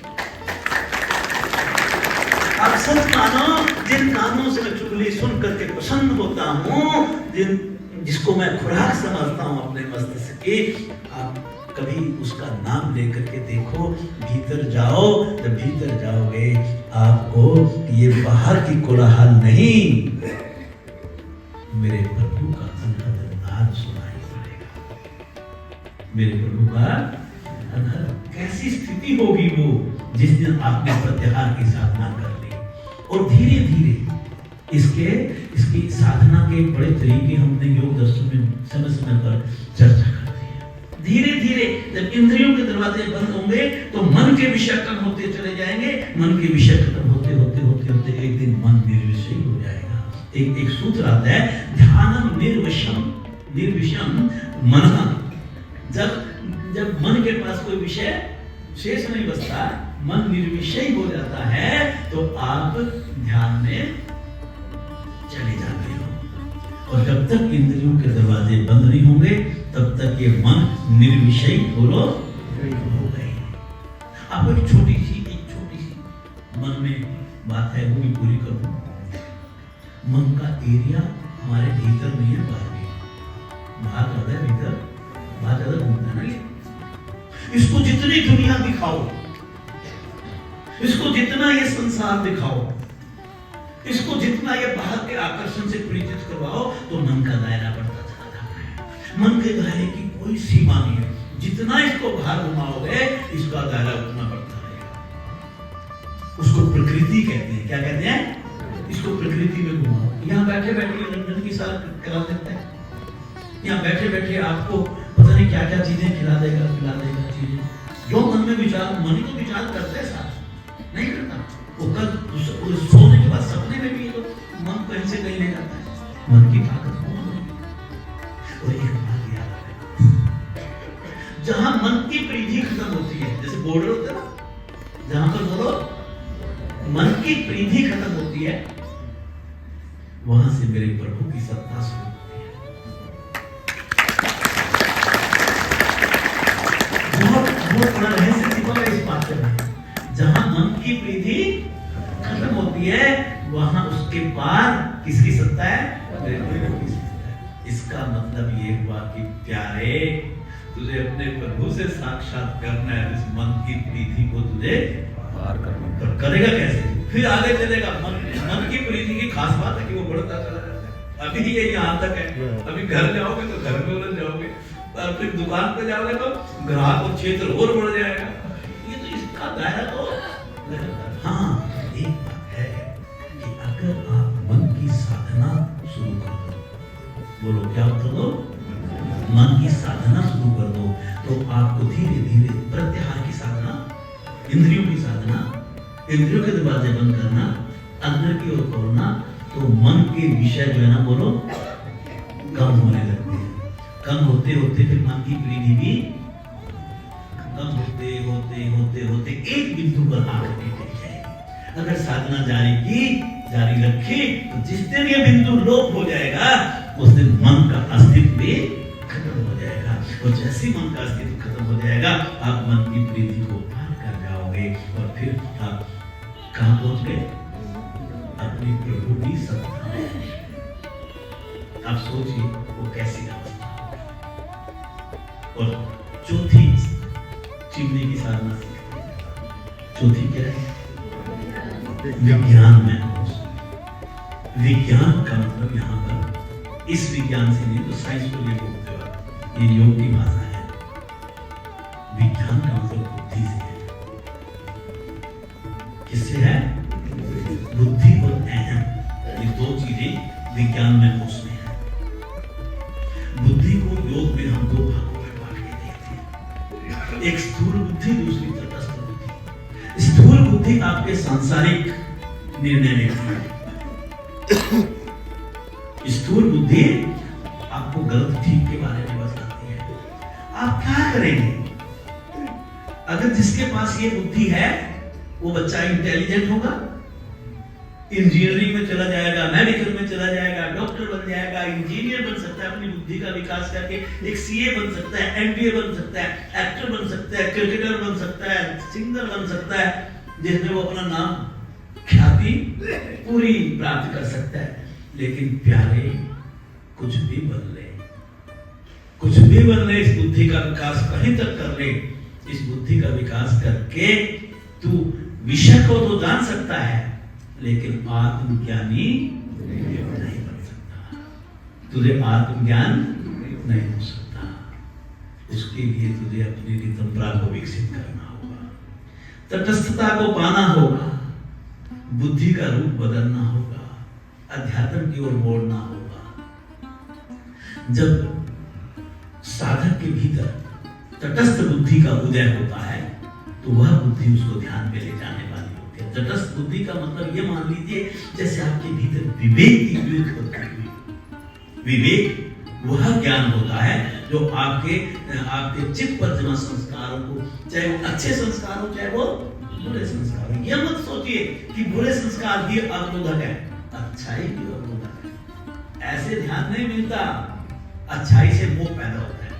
आप सच मानो, जिन कानों से मैं चुगली सुन करके प्रसन्न होता हूँ, जिसको मैं खुराक समझता हूँ अपने मस्तिष्क की, आप कभी उसका नाम लेकर के देखो, भीतर जाओ। जब भीतर जाओगे आपको ये बाहर की कोलाहल नहीं, मेरे प्रभु का अनहद नाद सुनाई पड़ेगा। मेरे प्रभु का अनहद, कैसी स्थिति होगी वो जिस दिन आपने प्रत्याहार की साधना कर ली। और धीरे धीरे इसकी साधना के बड़े तरीके हमने योग दर्शन में समय समय पर चर्चा करते हैं। धीरे धीरे जब इंद्रियों के दरवाजे बंद होंगे तो मन के विषय कम होते चले जाएंगे। मन के विषय खत्म होते होते होते होते एक दिन मन निर्विषय हो जाएगा। एक सूत्र आता है, ध्यानम निर्विषम मनः। जब मन के पास कोई विषय शेष नहीं बचता, मन निर्विषय हो जाता है, तो आप ध्यान में चले जाते हो। और जब तक इंद्रियों के दरवाजे बंद नहीं होंगे तब तक ये मन निर्विषय बोलो हो गए। आपको एक छोटी सी मन में बात है, वो भी पूरी करूं। मन का एरिया हमारे भीतर नहीं है, बाहर ज्यादा है, भीतर बाहर ज्यादा घूमता है ना। इसको जितनी दुनिया दिखाओ, इसको जितना ये संसार दिखाओ, इसको जितना ये बाहर के आकर्षण से परिचित करवाओ, तो मन का दायरा बढ़ता चला जाता है। मन के दायरे की कोई सीमा नहीं है। जितना इसको बाहर घुमाओगे, इसका दायरा उतना बढ़ता रहेगा। उसको प्रकृति कहते हैं। क्या कहते हैं? इसको प्रकृति में घुमाओ। यहाँ बैठे बैठे लंदन की साल करा देते हैं। यहाँ बैठे बैठे आपको पता नहीं क्या क्या चीजें खिला देगा चीजें। जो मन में विचार, मन ही तो विचार करते हैं, साथ नहीं करता। वो कल सोने के बाद सपने में भी तो मन कहीं से कहीं ले जाता है। मन की ताकत बहुत बड़ी। और एक बात याद रखना, जहां मन की परिधि खत्म होती है, जैसे बॉर्डर होता है ना, जहां पर बोलो मन की परिधि खत्म होती है, वहां से मेरे प्रभु की सत्ता शुरू होती है। बहुत बहुत बड़ा रहस्य छिपा है इस बात में। जहां मन की परिधि खत्म होती है, वहां उसके पार किसकी सत्ता है? मेरे प्रभु की सत्ता है। इसका मतलब ये हुआ कि प्यारे, तुझे अपने प्रभु से साक्षात करना है, इस मन की प्रीति को तुझे पार करना। तो करेगा कैसे? फिर आगे चलेगा। मन की प्रीति की खास बात है कि वो बढ़ता चला जाता है। अभी ये यहाँ तक है, अभी घर जाओगे तो घर में उलझ जाओगे, और फिर दुकान पे जाओगे तो ग्राहक और क्षेत्र और बढ़ जाएगा। ये तो इसका दायरा तो हाँ, एक बात है कि अगर आप मन की साधना शुरू कर दो, बोलो क्या कर दो? मन की साधना शुरू कर दो, तो आपको धीरे धीरे प्रत्याहार की साधना, इंद्रियों की साधना, इंद्रियों के दरवाजे बंद करना, अंदर की ओर खोलना, तो मन के विषय जो है ना, बोलो कम होने लगते हैं। कम होते होते फिर मन की परिधि भी कम होते होते होते होते एक बिंदु पर आकर टिक जाएगी। अगर साधना जारी रखी, तो जिस दिन ये बिंदु लोप हो जाएगा, उस दिन मन का अस्तित्व भी खत्म हो जाएगा। और जैसे मन का अस्तित्व खत्म हो जाएगा, आप मन की प्रीति को पार कर जाओगे, और फिर आप कहां पहुंच गए? अपनी प्रभु की सत्ता में। आप सोचिए वो कैसी अवस्था। और चौथी चिमनी की साधना सीखते हैं। चौथी क्या है? विज्ञान में। विज्ञान का मतलब यहाँ पर इस विज्ञान से नहीं, तो साइंस को ये बोलते हो, ये योग की भाषा है। विज्ञान का मतलब बुद्धि से है। किससे है? बुद्धि और अहम, ये दो चीजें विज्ञान में उसमें है। बुद्धि को योग में हम दो भागों में बांट के देखते हैं, एक स्थूल बुद्धि, दूसरी तटस्थ बुद्धि। स्थूल बुद्धि आपके सांसारिक निर्णय लेती है। स्थूल बुद्धि आपको गलत ठीक के बारे में बताती है। आप क्या करेंगे? अगर जिसके पास ये बुद्धि है, वो बच्चा इंटेलिजेंट होगा, इंजीनियरिंग में चला जाएगा, मेडिकल में चला जाएगा, डॉक्टर बन जाएगा, इंजीनियर बन सकता है, अपनी बुद्धि का विकास करके एक सीए बन सकता है, एमबीए बन सकता है, एक्टर बन सकता है, क्रिकेटर बन सकता है, सिंगर बन सकता है, जिसमें वो अपना नाम ख्याति पूरी प्राप्त कर सकता है। लेकिन प्यारे, कुछ भी बन ले, कुछ भी बन ले, इस बुद्धि का विकास कहीं तक कर ले, इस बुद्धि का विकास करके तू विषय को तो जान सकता है, लेकिन आत्मज्ञानी नहीं बन सकता। तुझे आत्मज्ञान नहीं हो सकता। उसके लिए तुझे अपनी नितंबरा को विकसित करना होगा, तटस्थता को पाना होगा, बुद्धि का रूप बदलना होगा, अध्यात्म की ओर मोड़ना होगा। जब साधक के भीतर तटस्थ बुद्धि का उदय होता है, तो वह बुद्धि उसको ध्यान में ले जाने वाली होती है। तटस्थ बुद्धि का मतलब ये मान लीजिए, जैसे आपके भीतर विवेक की युद्ध होती है। विवेक वह ज्ञान होता है जो आपके चित्त पर जमा संस्कारों को, चाहे वो अच्छे संस्कार हो, चाहे वो बुरे संस्कार हो। यह मत सोचिए कि बुरे संस्कार भी अवरोधक है, अच्छाई भी अवरोधक है। ऐसे ध्यान नहीं मिलता। अच्छाई से मोह पैदा होता है।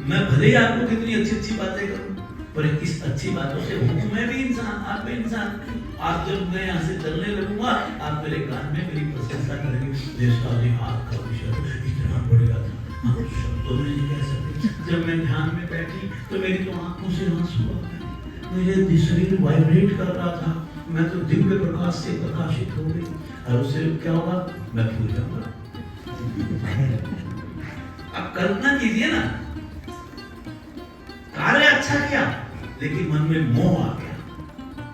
मैं भले ही आपको कितनी अच्छी अच्छी बातें करूं, पर इस अच्छी बातों से हूं मैं भी इंसान, आप भी इंसान। आप जब मैं यहाँ से चलने लगूंगा, आप मेरे कान में मेरी प्रशंसा करेंगे, आपका विषय इतना बढ़िया था, आप शब्दों में नहीं कह सकते। जब मैं ध्यान में बैठी तो मेरी तो आंखों से आंसू आ गए, मेरे शरीर वाइब्रेट कर रहा था, मैं तो दिव्य प्रकाश से प्रकाशित हो गई। और उससे क्या होगा? मैं भूल जाऊंगा। अब कल्पना कीजिए ना, कार्य अच्छा किया, लेकिन मन में मोह आ गया,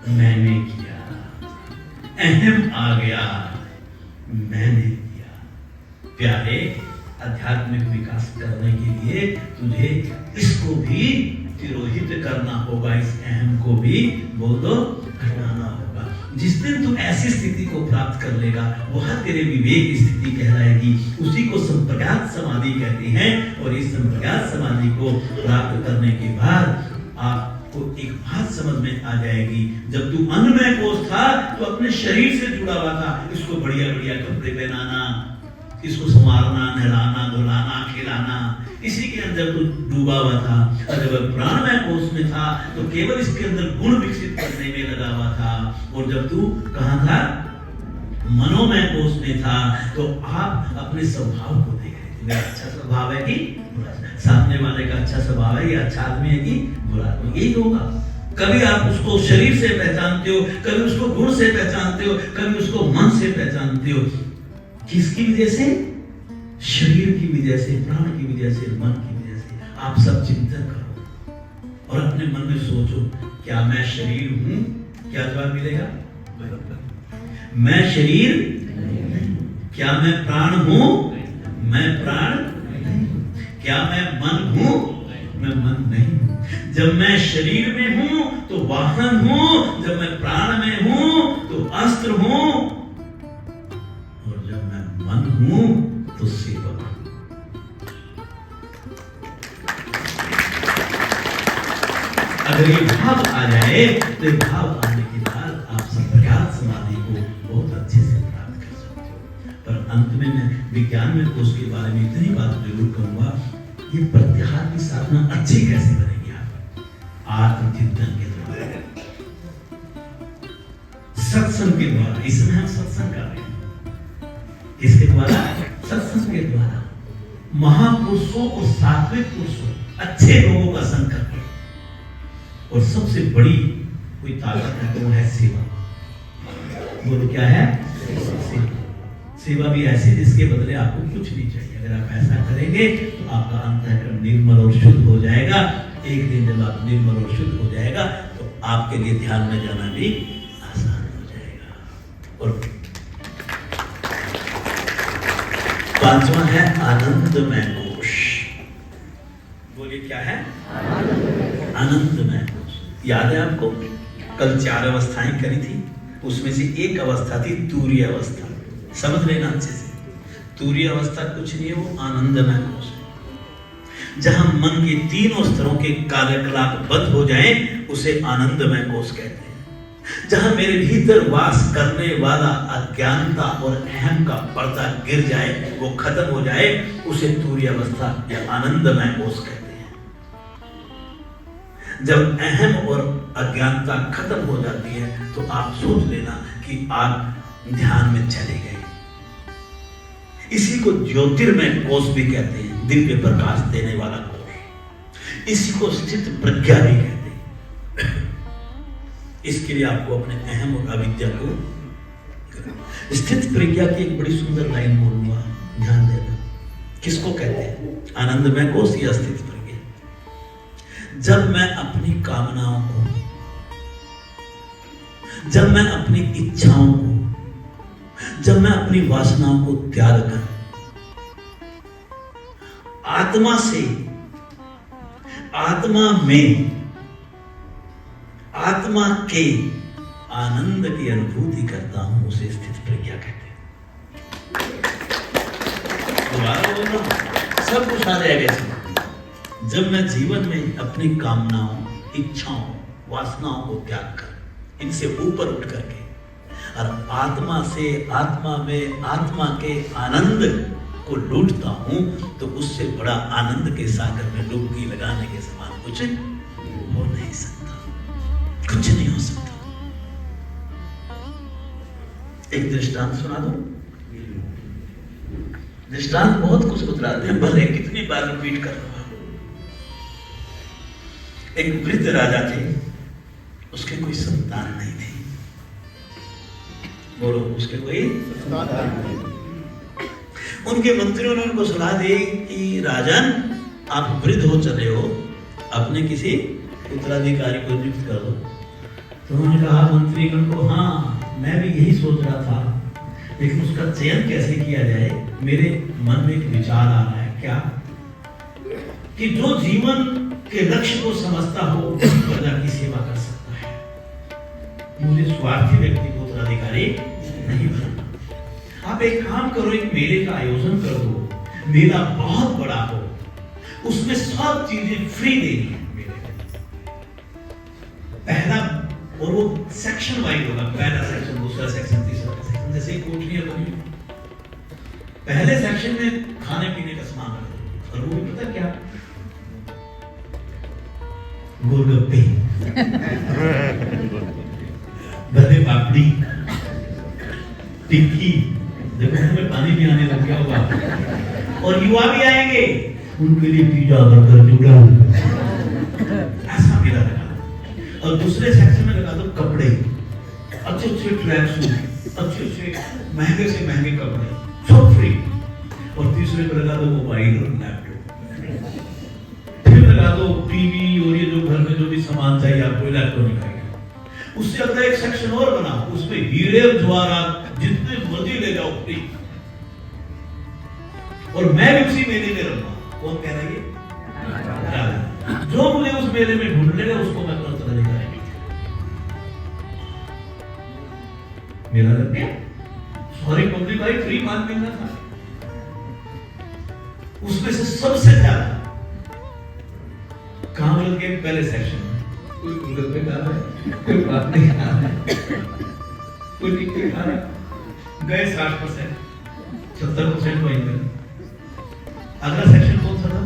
मैंने किया, अहम आ गया, मैंने किया। प्यारे, आध्यात्मिक विकास करने के लिए तुझे इसको भी तिरोहित करना होगा, इस अहम को भी बोल दो हटाना होगा। जिस दिन तू ऐसी स्थिति को प्राप्त कर लेगा वह तेरे विवेक स्थिति कहलाएगी। उसी को संप्रज्ञात समाधि कहते हैं। और इस संप्रज्ञात समाधि को प्राप्त करने के बाद आपको एक बात समझ में आ जाएगी। जब तू अन्नमय कोश था तो अपने शरीर से जुड़ा हुआ था। इसको बढ़िया बढ़िया कपड़े पहनाना, इसको संवारना, नहलाना, धुलाना, खिलाना, इसी के अंदर तू डूबा हुआ था। और जब प्राणमय कोश में था तो केवल इसके अंदर गुण विकसित करने में लगा हुआ था। और जब तू कहां था? मनोमय कोश में था। तो आप अपने स्वभाव को देख रहे थे, मेरा अच्छा स्वभाव है कि बुरा, सामने वाले का अच्छा स्वभाव है, ये अच्छा आदमी है कि बुरा आदमी, यही होगा। कभी आप उसको शरीर से पहचानते हो, कभी उसको गुण से पहचानते हो, कभी उसको मन से पहचानते हो। किसकी वजह से? शरीर की वजह से, प्राण की वजह से, मन की वजह से। आप सब चिंतन करो और अपने मन में सोचो, क्या मैं शरीर हूं? क्या जवाब मिलेगा? मैं शरीर नहीं। क्या मैं प्राण हूं? मैं प्राण नहीं। क्या मैं मन हूं? मैं मन नहीं हूं। जब मैं शरीर में हूं तो वाहन हूं, जब मैं प्राण में हूं तो अस्त्र हूं, और जब मैं मन हूं तो सेवक हूं। अगर ये भाव आ जाए तो भाव आने के बाद आप संप्रज्ञात समाधि को बहुत अच्छे से प्राप्त कर सकते हो। पर अंत में मैं विज्ञान में कोश के बारे में इतनी बात जरूर कहूंगा, ये प्रत्याहार की साधना अच्छी कैसे बनेगी? आप आत्मचिंतन के द्वारा, सत्संग के द्वारा। इसमें हम सत्संग कर रहे हैं, किसके द्वारा? सत्संग के द्वारा। महापुरुषों और सात्विक पुरुषों, अच्छे लोगों का संग करके। और सबसे बड़ी कोई ताकत है तो वो है सेवा। बोलो क्या है? सेवा। सेवा भी ऐसी जिसके बदले आपको कुछ नहीं चाहिए। अगर आप ऐसा करेंगे तो आपका अंतःकरण निर्मल और शुद्ध हो जाएगा। एक दिन जब आप निर्मल और शुद्ध हो जाएगा तो आपके लिए ध्यान में जाना भी आसान हो जाएगा। और पांचवा है आनंदमय कोश। बोलिए क्या है? आनंदमय कोश। याद है आपको? कल 4 अवस्थाएं करी थी, उसमें से एक अवस्था थी तूर्य अवस्था। समझ लेना अच्छे से, तूर्य अवस्था कुछ नहीं है, वो आनंदमय कोश है। जहां मन के तीनों स्तरों के कार्यकलाप बंद हो जाए उसे आनंदमय कोश कहते हैं। जहां मेरे भीतर वास करने वाला अज्ञानता और अहम का पर्दा गिर जाए, वो खत्म हो जाए, उसे तूर्य अवस्था या आनंदमय कोश कहते हैं। जब अहम और अज्ञानता खत्म हो जाती है तो आप सोच लेना कि आप ध्यान में चले गए। इसी को ज्योतिर्मय कोश भी कहते हैं, दिव्य प्रकाश देने वाला कोश। इसी को स्थित प्रज्ञा भी कहते हैं। इसके लिए आपको अपने अहम और अविद्या को, स्थित प्रज्ञा की एक बड़ी सुंदर लाइन बोलूंगा, ध्यान देना। किसको कहते हैं? आनंदमय कोश या स्थित प्रज्ञा। जब मैं अपनी कामनाओं को, जब मैं अपनी इच्छाओं को, जब मैं अपनी वासनाओं को त्याग कर आत्मा से, आत्मा में, आत्मा के आनंद की अनुभूति करता हूं, उसे स्थित प्रज्ञा कहते हैं। दोबारा बोलना, सब कुछ आ जाएगा इसमें। जब मैं जीवन में अपनी कामनाओं, इच्छाओं, वासनाओं को त्याग कर, इनसे ऊपर उठ करके और आत्मा से, आत्मा में, आत्मा के आनंद को लूटता हूं, तो उससे बड़ा आनंद के सागर में डुबकी लगाने के समान कुछ हो नहीं सकता। कुछ नहीं हो सकता। एक दृष्टांत सुना दो। दृष्टांत बहुत कुछ बतलाते हैं, भले कितनी बार रिपीट कर रहा हूं। एक वृद्ध राजा थे, उसके कोई संतान नहीं थी। बोलो, उसके कोई संतान नहीं। उनके मंत्रियों ने उनको सलाह दी कि राजन, आप वृद्ध हो चले हो, अपने किसी उत्तराधिकारी को नियुक्त कर दो। तो उन्होंने कहा मंत्रीगण को, हाँ मैं भी यही सोच रहा था, लेकिन उसका चयन कैसे किया जाए? मेरे मन में एक विचार आ रहा है। क्या? कि जो जीवन के लक्ष्य को समझता हो प्रजा की सेवा कर सकता है। मुझे स्वार्थी व्यक्ति को उत्तराधिकारी नहीं बनना। आप एक काम करो, एक मेले का आयोजन कर दो, मेला बहुत बड़ा हो, उसमें सब चीजें फ्री देनी है मेले में। पहला, और वो सेक्शन वाइज होगा, पहला सेक्शन, दूसरा सेक्शन, तीसरा सेक्शन, जैसे कोठरियां बनी। पहले सेक्शन में खाने पीने का सामान रखो, और वो भी पता क्या, गोलगप्पे, गधे पापड़ी, टिक्की, देखो मुंह पानी भी आने लग गया होगा। और युवा भी आएंगे, उनके लिए पिज्जा, बर्गर, नूडल, ऐसा मेला लगा। और दूसरे सेक्शन में लगा दो कपड़े, अच्छे अच्छे ट्रैक सूट, अच्छे अच्छे महंगे से महंगे कपड़े, सब फ्री। और तीसरे में लगा दो मोबाइल और लैपटॉप, फिर लगा दो टीवी, और ये जो घर में जो भी सामान चाहिए आपको इलेक्ट्रॉनिक आइटम। उससे अगला एक सेक्शन और बना, उसमें हीरे और जवाहरात जितने मर्जी ले जाओ फ्री। और मैं भी उसी मेले में रहूंगा। कौन कह रहा है? जो मुझे उस मेले में ढूंढ लेगा उसको मैं अपना उत्तराधिकारी। मेला लग गया, सारी पब्लिक आई, फ्री माल मिलना था। उसमें से सबसे ज्यादा कहां लग गए? पहले सेक्शन में। कोई गोलगप्पे खा रहा है, कोई पापड़ी खा रहा है, कोई टिक्की खा रहा है। गए 60%, 70% वहीं गए। अगला सेक्शन कौन सा था?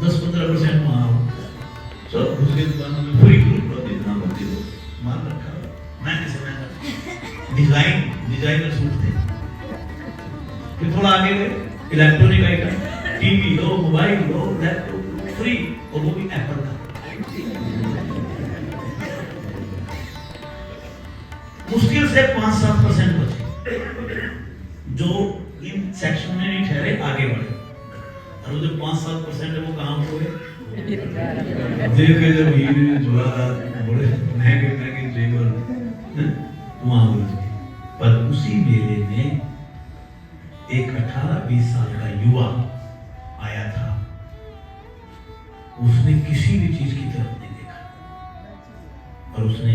10-15% वहां सब घुस गए दुकानों में, पूरी ग्रुप लोग इतना मर्जी दो, माल रखा महंगे से महंगा, डिजाइनर सूट थे। फिर थोड़ा आगे गए, इलेक्ट्रॉनिक आइटम, टीवी लो, मोबाइल लो, लैपटॉप फ्री, और वो भी एप्पल का। मुश्किल से 5-7% बचे जो इन सेक्शन में नहीं ठहरे, आगे बढ़े। और वो जो 5-7% है वो कहां हुए? देखे जब हीरे जवाहरात, बड़े महंगे महंगे जेवर वहां हुए। पर उसी मेले में एक 18-20 साल का युवा आया था। उसने किसी भी चीज की तरफ नहीं देखा, और उसने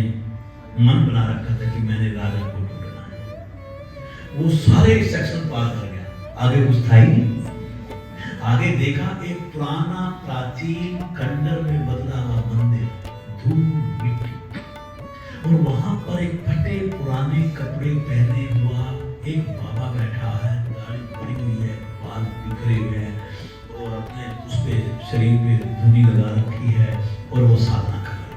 मन बना रखा था कि मैंने राजा को ढूंढना है। वो सारे सेक्शन पार कर गया, आगे कुछ था ही नहीं। आगे देखा एक पुराना प्राचीन खंडर में बदला हुआ मंदिर, धूल मिट्टी, और वहां पर एक फटे पुराने कपड़े पहने हुआ एक बाबा बैठा है, दाढ़ी पड़ी हुई है, बाल बिखरे हुए हैं, और अपने उस पे शरीर पे धुनी लगा रखी है, और वो साधना कर रहा है।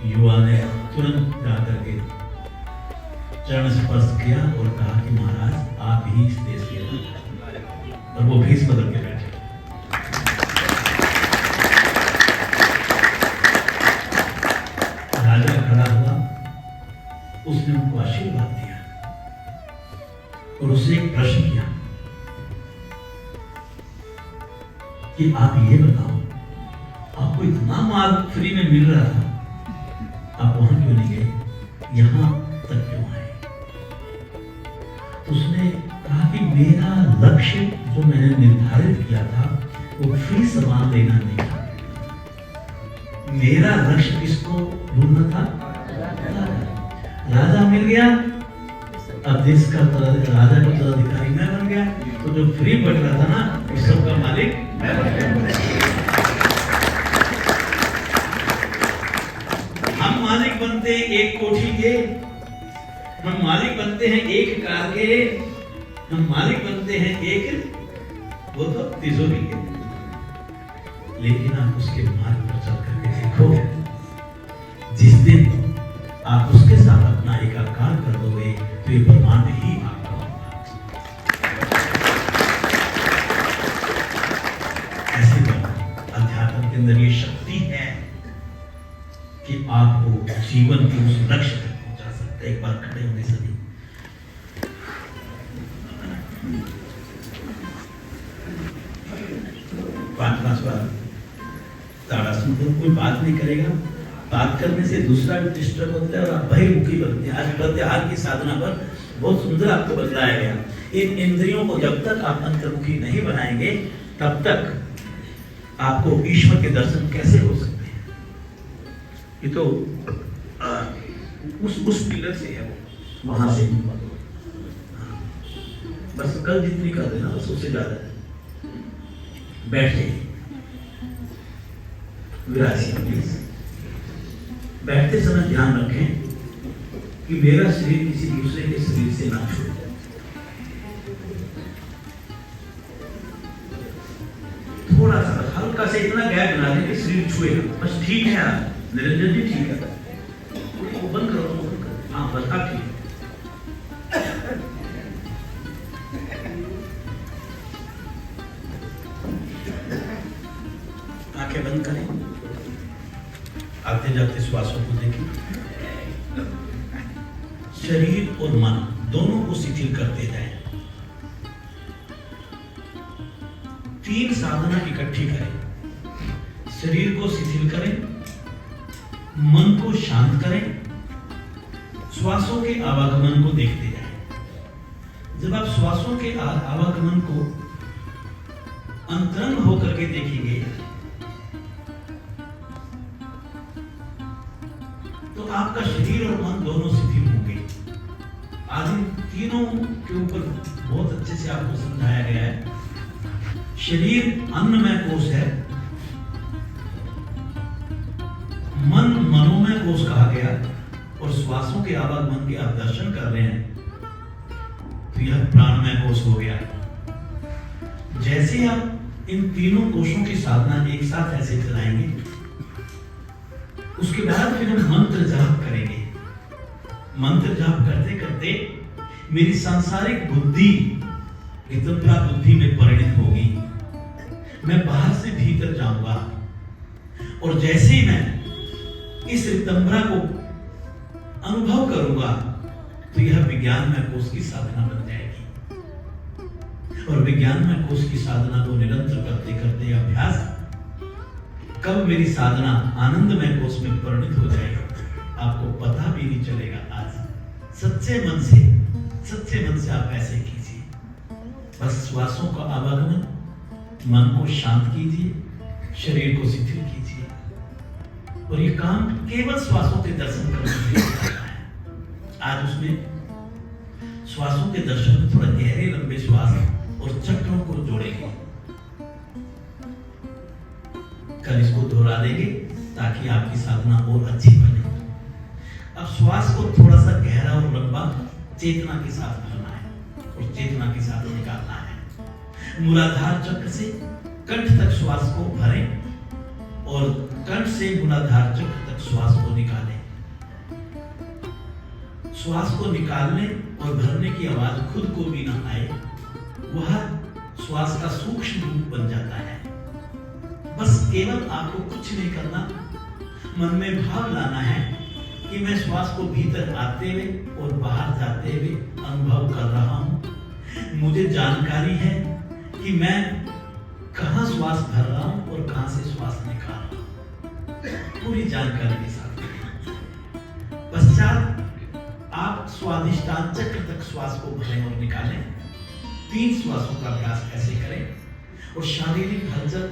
युवा ने तुरंत जाकर के चरण स्पर्श किया और कहा कि महाराज आप ही इस देश के राजा। और वो भेष बदल के बैठे। राजा खड़ा हुआ, उसने उनको आशीर्वाद दिया और उससे एक प्रश्न किया कि आप ये बताओ, आपको इतना माल फ्री में मिल रहा था, आप वहां क्यों नहीं गए, यहां तक क्यों आए? तो उसने कहा कि मेरा लक्ष्य जो मैंने निर्धारित किया था वो फ्री सामान लेना नहीं था। मेरा लक्ष्य किसको ढूंढना था? राजा मिल गया, अब देश का राजा का उत्तराधिकारी मैं बन गया, तो जो फ्री बट रहा था ना, उस सब का मालिक मैं बन गया। हम मालिक बनते हैं एक कोठी के, हम मालिक बनते हैं एक कार के, हम मालिक बनते हैं एक वो तो तिजोरी के। लेकिन आप उसके मार्ग पर चल करके देखो, जिस दिन आप उसके साथ अपना एकाकार कर दोगे तो ये ब्रह्मांड ही आपका होगा। ऐसे अध्यात्म के अंदर ये शक्ति है कि आपको जीवन के उस लक्ष्य तक पहुंचा सकते। एक बार खड़े होने सभी पांच बार ताड़ासन करो, कोई बात नहीं करेगा। बात करने से दूसरा भी डिस्टर्ब होता है और आप बहिर्मुखी बनते हैं। आज प्रत्याहार की साधना पर बहुत सुंदर आपको बतलाया गया। इन इंद्रियों को जब तक आप अंतर्मुखी नहीं बनाएंगे तब तक आपको ईश्वर के दर्शन कैसे हो सकते हैं? ये तो उस पिलर से है, वो वहां से बस कल जितनी कर देना बस उससे ज्यादा है। बैठ जाइए विरासी प्लीज। बैठते समय ध्यान रखें कि मेरा शरीर किसी दूसरे के शरीर से ना छूटे। थोड़ा सा हल्का से इतना गैप बना दें कि शरीर छुएगा, बस ठीक है। निरंजन जी ठीक है, वो बंद करो, वो बंद करो। हाँ बस आप ठीक है। आंखें बंद करें, आते जाते श्वासों को देखें। शरीर और मन दोनों को शिथिल करते जाएं। 3 साधना इकट्ठी करें। शरीर को शिथिल करें, मन को शांत करें, श्वासों के आवागमन को देखते जाएं। जब आप श्वासों के आवागमन को अंतरंग होकर के देखेंगे तो आपका शरीर और मन दोनों शिथिल होंगे। आज इन तीनों के ऊपर बहुत अच्छे से आपको समझाया गया है। शरीर अन्नमय कोश है, मन मनोमय कोश कहा गया, और श्वासों के आवागमन के आप दर्शन कर रहे हैं तो यह प्राणमय कोश हो गया। जैसे आप इन तीनों कोशों की साधना एक साथ ऐसे चलाएंगे, उसके बाद फिर हम मंत्र जाप करेंगे। मंत्र जाप करते करते मेरी सांसारिक बुद्धि रितंभरा बुद्धि में परिणित होगी। मैं बाहर से भीतर जाऊंगा, और जैसे ही मैं इस रितंभरा को अनुभव करूंगा तो यह विज्ञानमय कोश की साधना बन जाएगी। और विज्ञानमय कोश की साधना को निरंतर करते करते अभ्यास कब मेरी साधना आनंदमय कोश में परिणित हो जाएगा आपको पता भी नहीं चलेगा। आज सच्चे मन से आप ऐसे कीजिए। बस श्वासों का आवागमन, मन को शांत कीजिए, शरीर को शिथिल कीजिए, और ये काम केवल श्वासों के दर्शन करने के लिए करना है। आज उसमें श्वासों के दर्शन में थोड़ा गहरे लंबे श्वास और चक्रों को जोड़ेंगे। कल इसको दोहरा देंगे ताकि आपकी साधना और अच्छी बने। अब श्वास को थोड़ा सा गहरा और लंबा चेतना के साथ भरना है और चेतना के साथ निकालना है। मूलाधार चक्र से कंठ तक श्वास को भरें और कंठ से मूलाधार चक्र तक श्वास को निकालें। श्वास को निकालने और भरने की आवाज खुद को भी ना आए, वह श्वास का सूक्ष्म रूप बन जाता है। बस केवल आपको कुछ नहीं करना, मन में भाव लाना है कि मैं श्वास को भीतर आते हुए और बाहर जाते हुए अनुभव कर रहा हूं। मुझे जानकारी है कि मैं कहां श्वास भर रहा हूं और कहां से श्वास निकाल रहा हूं, पूरी जानकारी के साथ। पश्चात आप स्वादिष्टान चक्र तक श्वास को भरें और निकालें। 3 श्वासों का अभ्यास ऐसे करें और शारीरिक हलचल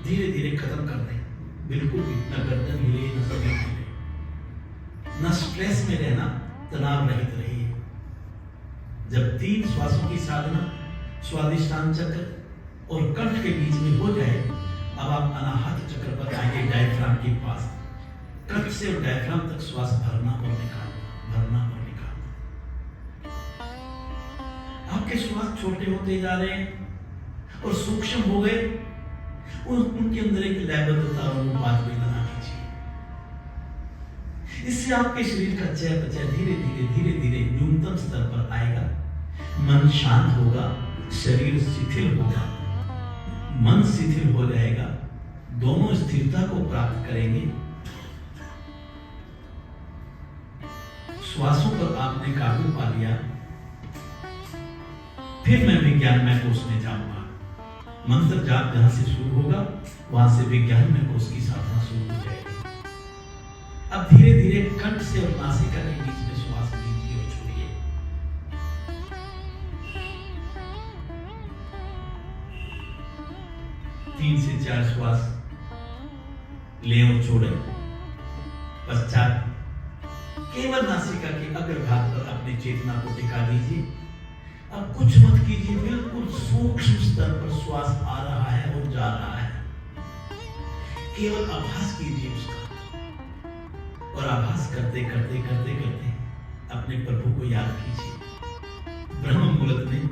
धीरे धीरे खत्म कर दें। बिल्कुल भी न गर्दन हिले, न शरीर हिले, न स्ट्रेस में रहना, तनाव रहित रहिए। जब 3 श्वासों की साधना स्वादिष्टान चक्र और कंठ के बीच में हो जाए, अब आप अनाहत चक्र पर आएंगे, डायफ्राम के पास। कंठ से और डायफ्राम तक श्वास भरना और निकालना, भरना और निकालना। आपके श्वास छोटे होते जा रहे हैं और सूक्ष्म हो गए, उनके अंदर एक लयबद्धता और अनुपात भी बना लीजिए। इससे आपके शरीर का चयापचय धीरे धीरे न्यूनतम स्तर पर आएगा। मन शांत होगा, शरीर शिथिल होगा, मन शिथिल हो जाएगा, दोनों स्थिरता को प्राप्त करेंगे। श्वासों पर आपने काबू पा लिया, फिर मैं विज्ञानमय कोश में जाऊंगा। मंत्र जाप जहां से शुरू होगा वहां से विज्ञानमय कोश की साधना शुरू हो जाएगी। अब धीरे धीरे कंठ से और नासिका के बीच में श्वास लीजिए और छोड़िए। 3 से 4 श्वास लें और छोड़ें। पश्चात केवल नासिका के अग्रभाग पर अपनी चेतना को टिका दीजिए। अब कुछ मत कीजिए, बिल्कुल सूक्ष्म स्तर पर श्वास आ रहा है और जा रहा है, केवल आभास कीजिए उसका। और आभास करते करते करते करते अपने प्रभु को याद कीजिए। ब्रह्म मुहूर्त में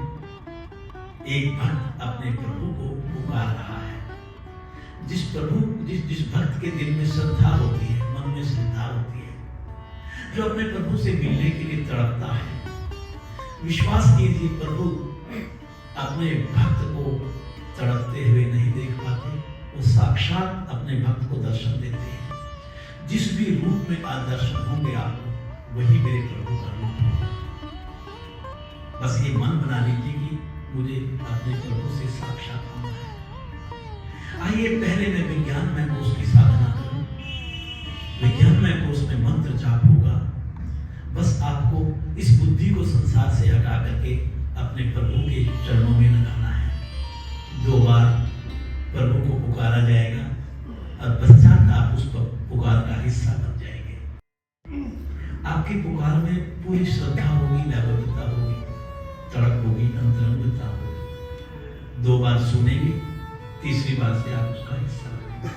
एक भक्त अपने प्रभु को पुकार रहा है। जिस भक्त के दिल में श्रद्धा होती है, मन में श्रद्धा होती है, जो अपने प्रभु से मिलने के लिए तड़पता है, विश्वास कीजिए प्रभु अपने भक्त को तड़पते हुए नहीं देख पाते, वो साक्षात अपने भक्त को दर्शन देते हैं। जिस भी रूप में आज दर्शन होंगे आपको, वही मेरे प्रभु का रूप होगा। बस ये मन बना लीजिए कि मुझे अपने प्रभु से साक्षात होना है। आइए पहले मैं विज्ञानमय कोष की साधना करूं। विज्ञानमय कोष में मंत्र जाप होगा। बस आपको इस बुद्धि को संसार से हटा करके अपने प्रभु के चरणों में लगाना है। 2 बार प्रभु को पुकारा जाएगा और पश्चात आप उस पुकार का हिस्सा बन जाएंगे। आपकी पुकार में पूरी श्रद्धा होगी, नैतिकता होगी, तड़प होगी, अंतरंगता होगी। 2 बार सुनेंगे, तीसरी बार से आप उसका हिस्सा बनेंगे।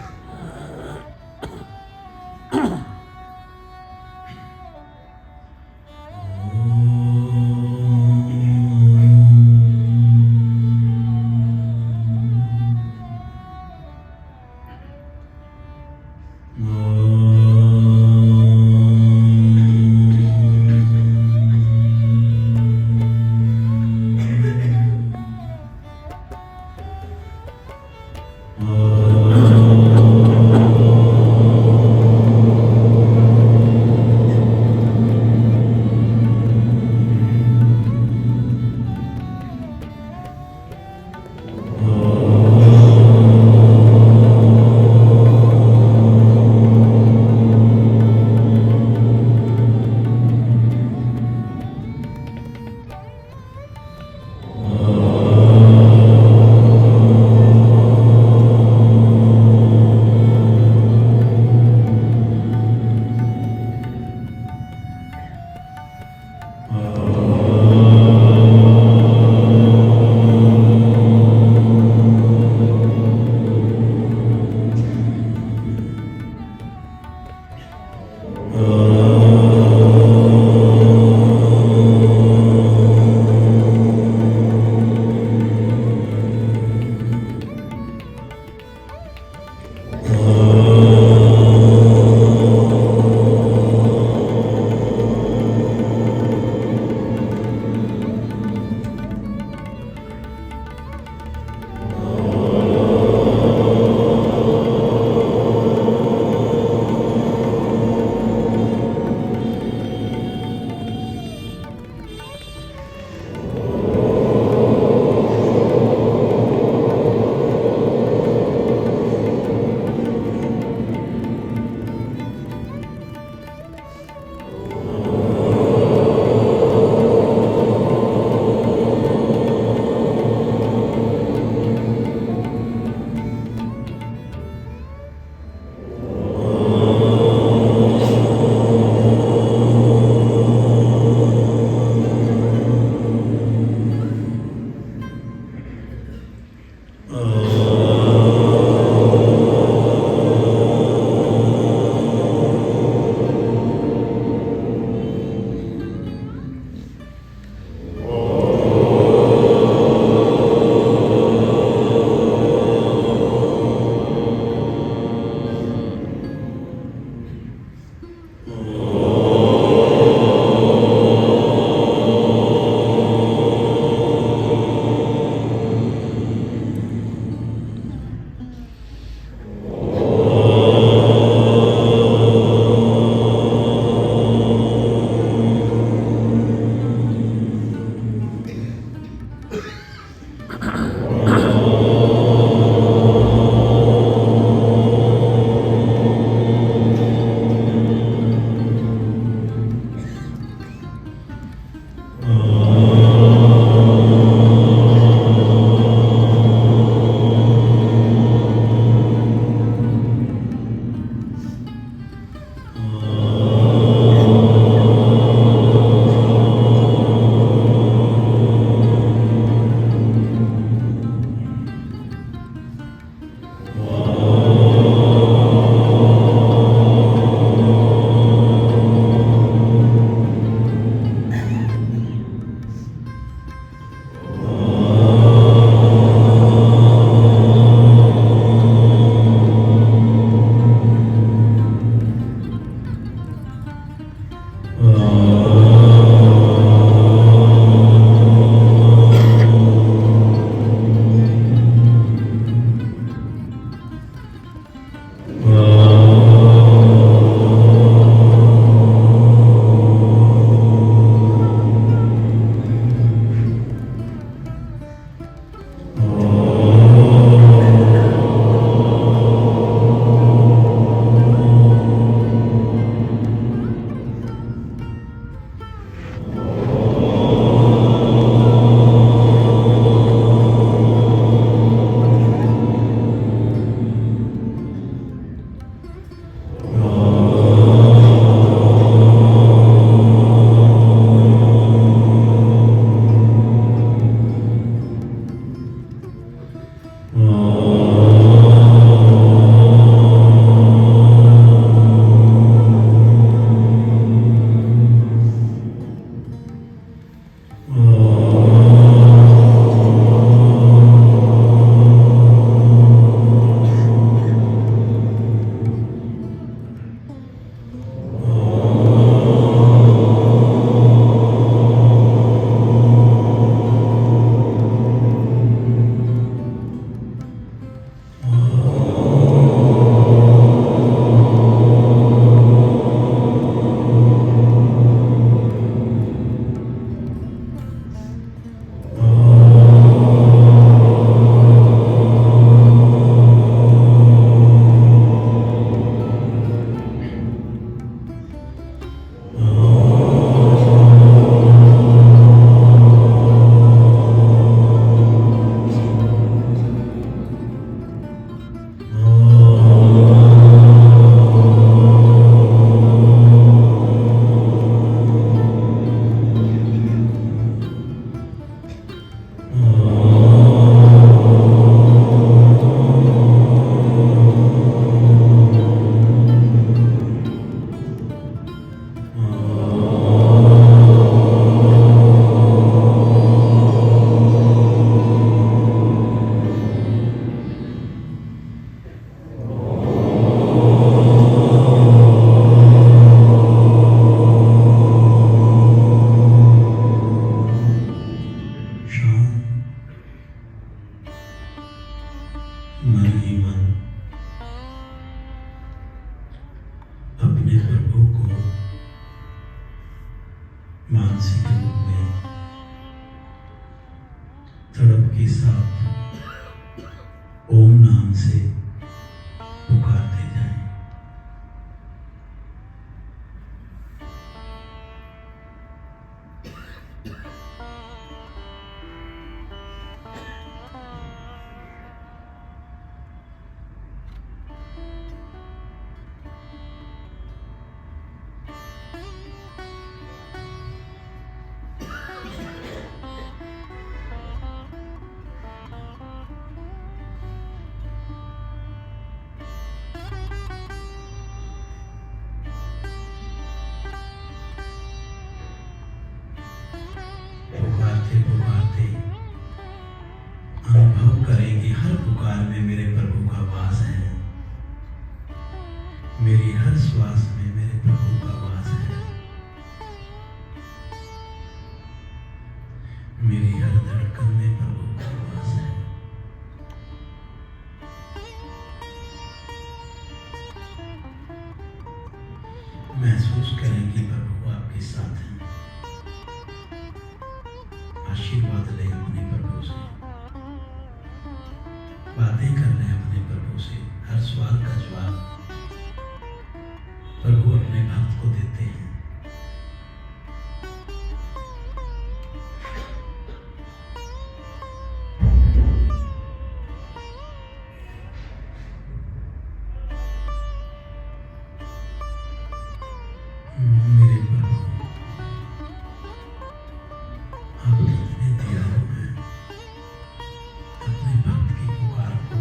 मन ही मन अपने प्रभु को मानसिक रूप में तड़प के साथ ओम नाम से पुकारते जाएं। पुकारते पुकारते अनुभव करेंगे हर पुकार में मेरे प्रभु का वास है, मेरी हर श्वास में मेरे प्रभु का वास है, मेरी हर धड़कन में प्रभु का वास है। महसूस करेंगे प्रभु आपके साथ हैं। आशीर्वाद लें अपने प्रभु से, बातें कर लें अपने प्रभु से। हर सवाल का जवाब प्रभु अपने भक्त को देते हैं। मेरे प्रभु, आप कितने दयालु हैं। अपने भक्त की पुकार को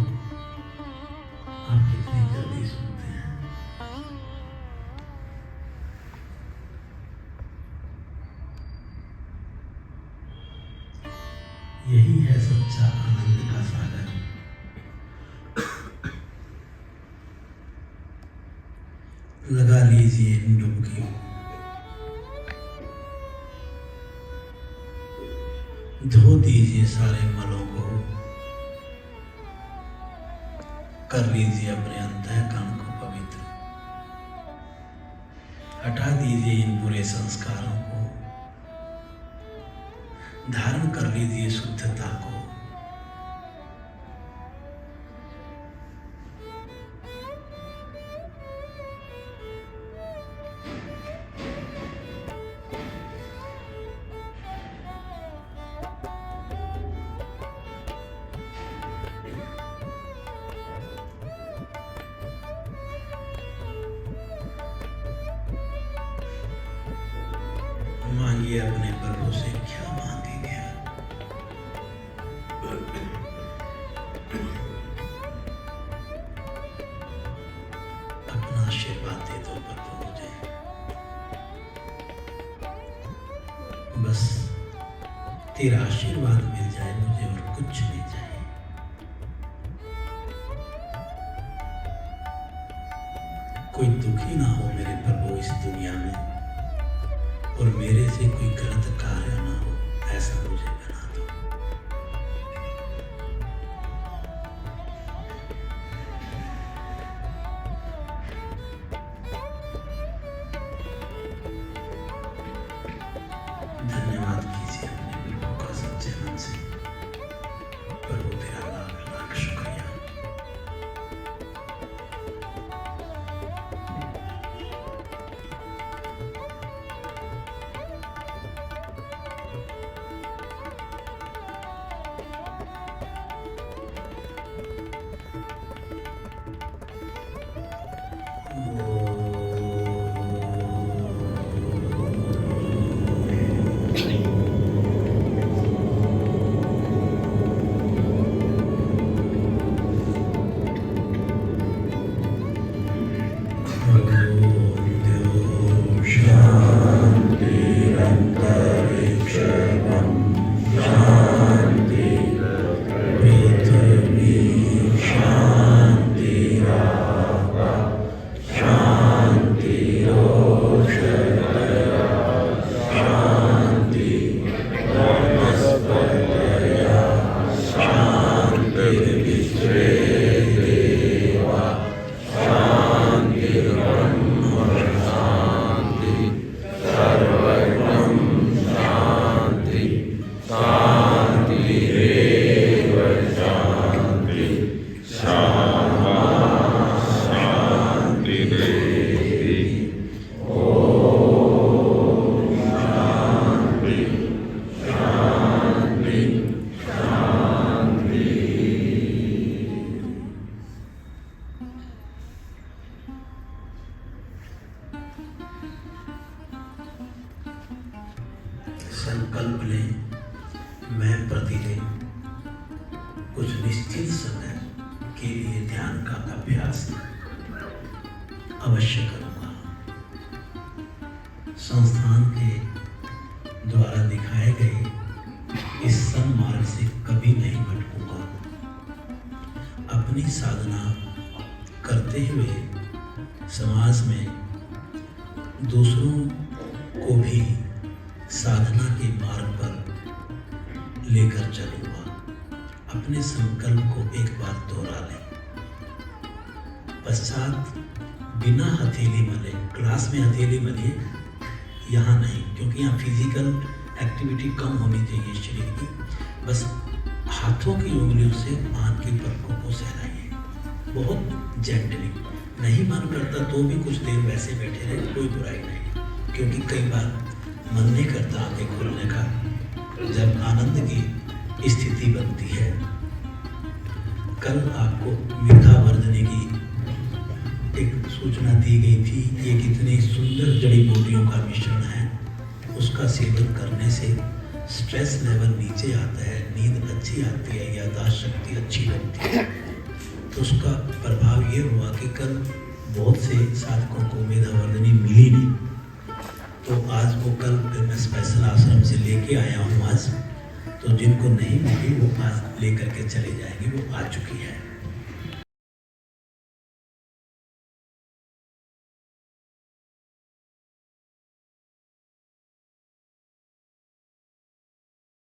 आप कितनी जल्दी सुनते हैं। यही है सच्चा आनंद का सागर। लगा लीजिए इन डुबकियों, धो दीजिए सारे मलों को, कर लीजिए अपने अंतःकरण को पवित्र, हटा दीजिए इन बुरे संस्कारों को, धारण कर लीजिए शुद्धता को। मांगिए अपने प्रभु से, क्या मांगेंगे? अपना आशीर्वाद दे दो प्रभु मुझे, बस तेरा आशीर्वाद मिल जाए मुझे और कुछ नहीं चाहिए। कोई दुखी ना हो मेरे प्रभु इस दुनिया में, और मेरे से कोई गलत कार्य ना हो, ऐसा मुझे बना दो। धन्यवाद कीजिए अपने प्रभु का सच्चे मन से। प्रभु तेरा लाख लाख शुक्रिया। Spirit. निश्चित समय के लिए ध्यान का अभ्यास अवश्य करूंगा। संस्थान के द्वारा दिखाए गए इस सन्मार्ग से कभी नहीं भटकूंगा। अपनी साधना करते हुए समाज में दूसरों को भी साधना के मार्ग पर लेकर चलूंगा। अपने संकल्प को एक बार दोहरा लें, पश्चात बिना हथेली मले, क्लास में हथेली मलिए, यहाँ नहीं, क्योंकि यहाँ फिजिकल एक्टिविटी कम होनी चाहिए शरीर की। बस हाथों की उंगलियों से आंख की पलकों को सहलाइए, बहुत जेंटली। नहीं मन करता तो भी कुछ देर वैसे बैठे रहे, कोई बुराई नहीं, क्योंकि कई बार मन नहीं करता आंखें खोलने का जब आनंद की स्थिति बनती है। कल आपको मिर्गा वर्धने की एक सूचना दी गई थी। ये कितनी सुंदर जड़ी बूटियों का मिश्रण है। उसका सेवन करने से स्ट्रेस लेवल नीचे आता है, नींद अच्छी आती है, याददाश्त शक्ति अच्छी बनती है। तो उसका प्रभाव ये हुआ कि कल बहुत से साधकों को मेधा वर्धनी मिली नहीं, तो आज वो कल फिर मैं स्पेशल आश्रम से लेके आया हूँ आज। तो जिनको नहीं मिली वो आज लेकर के चले जाएंगे, वो आ चुकी है।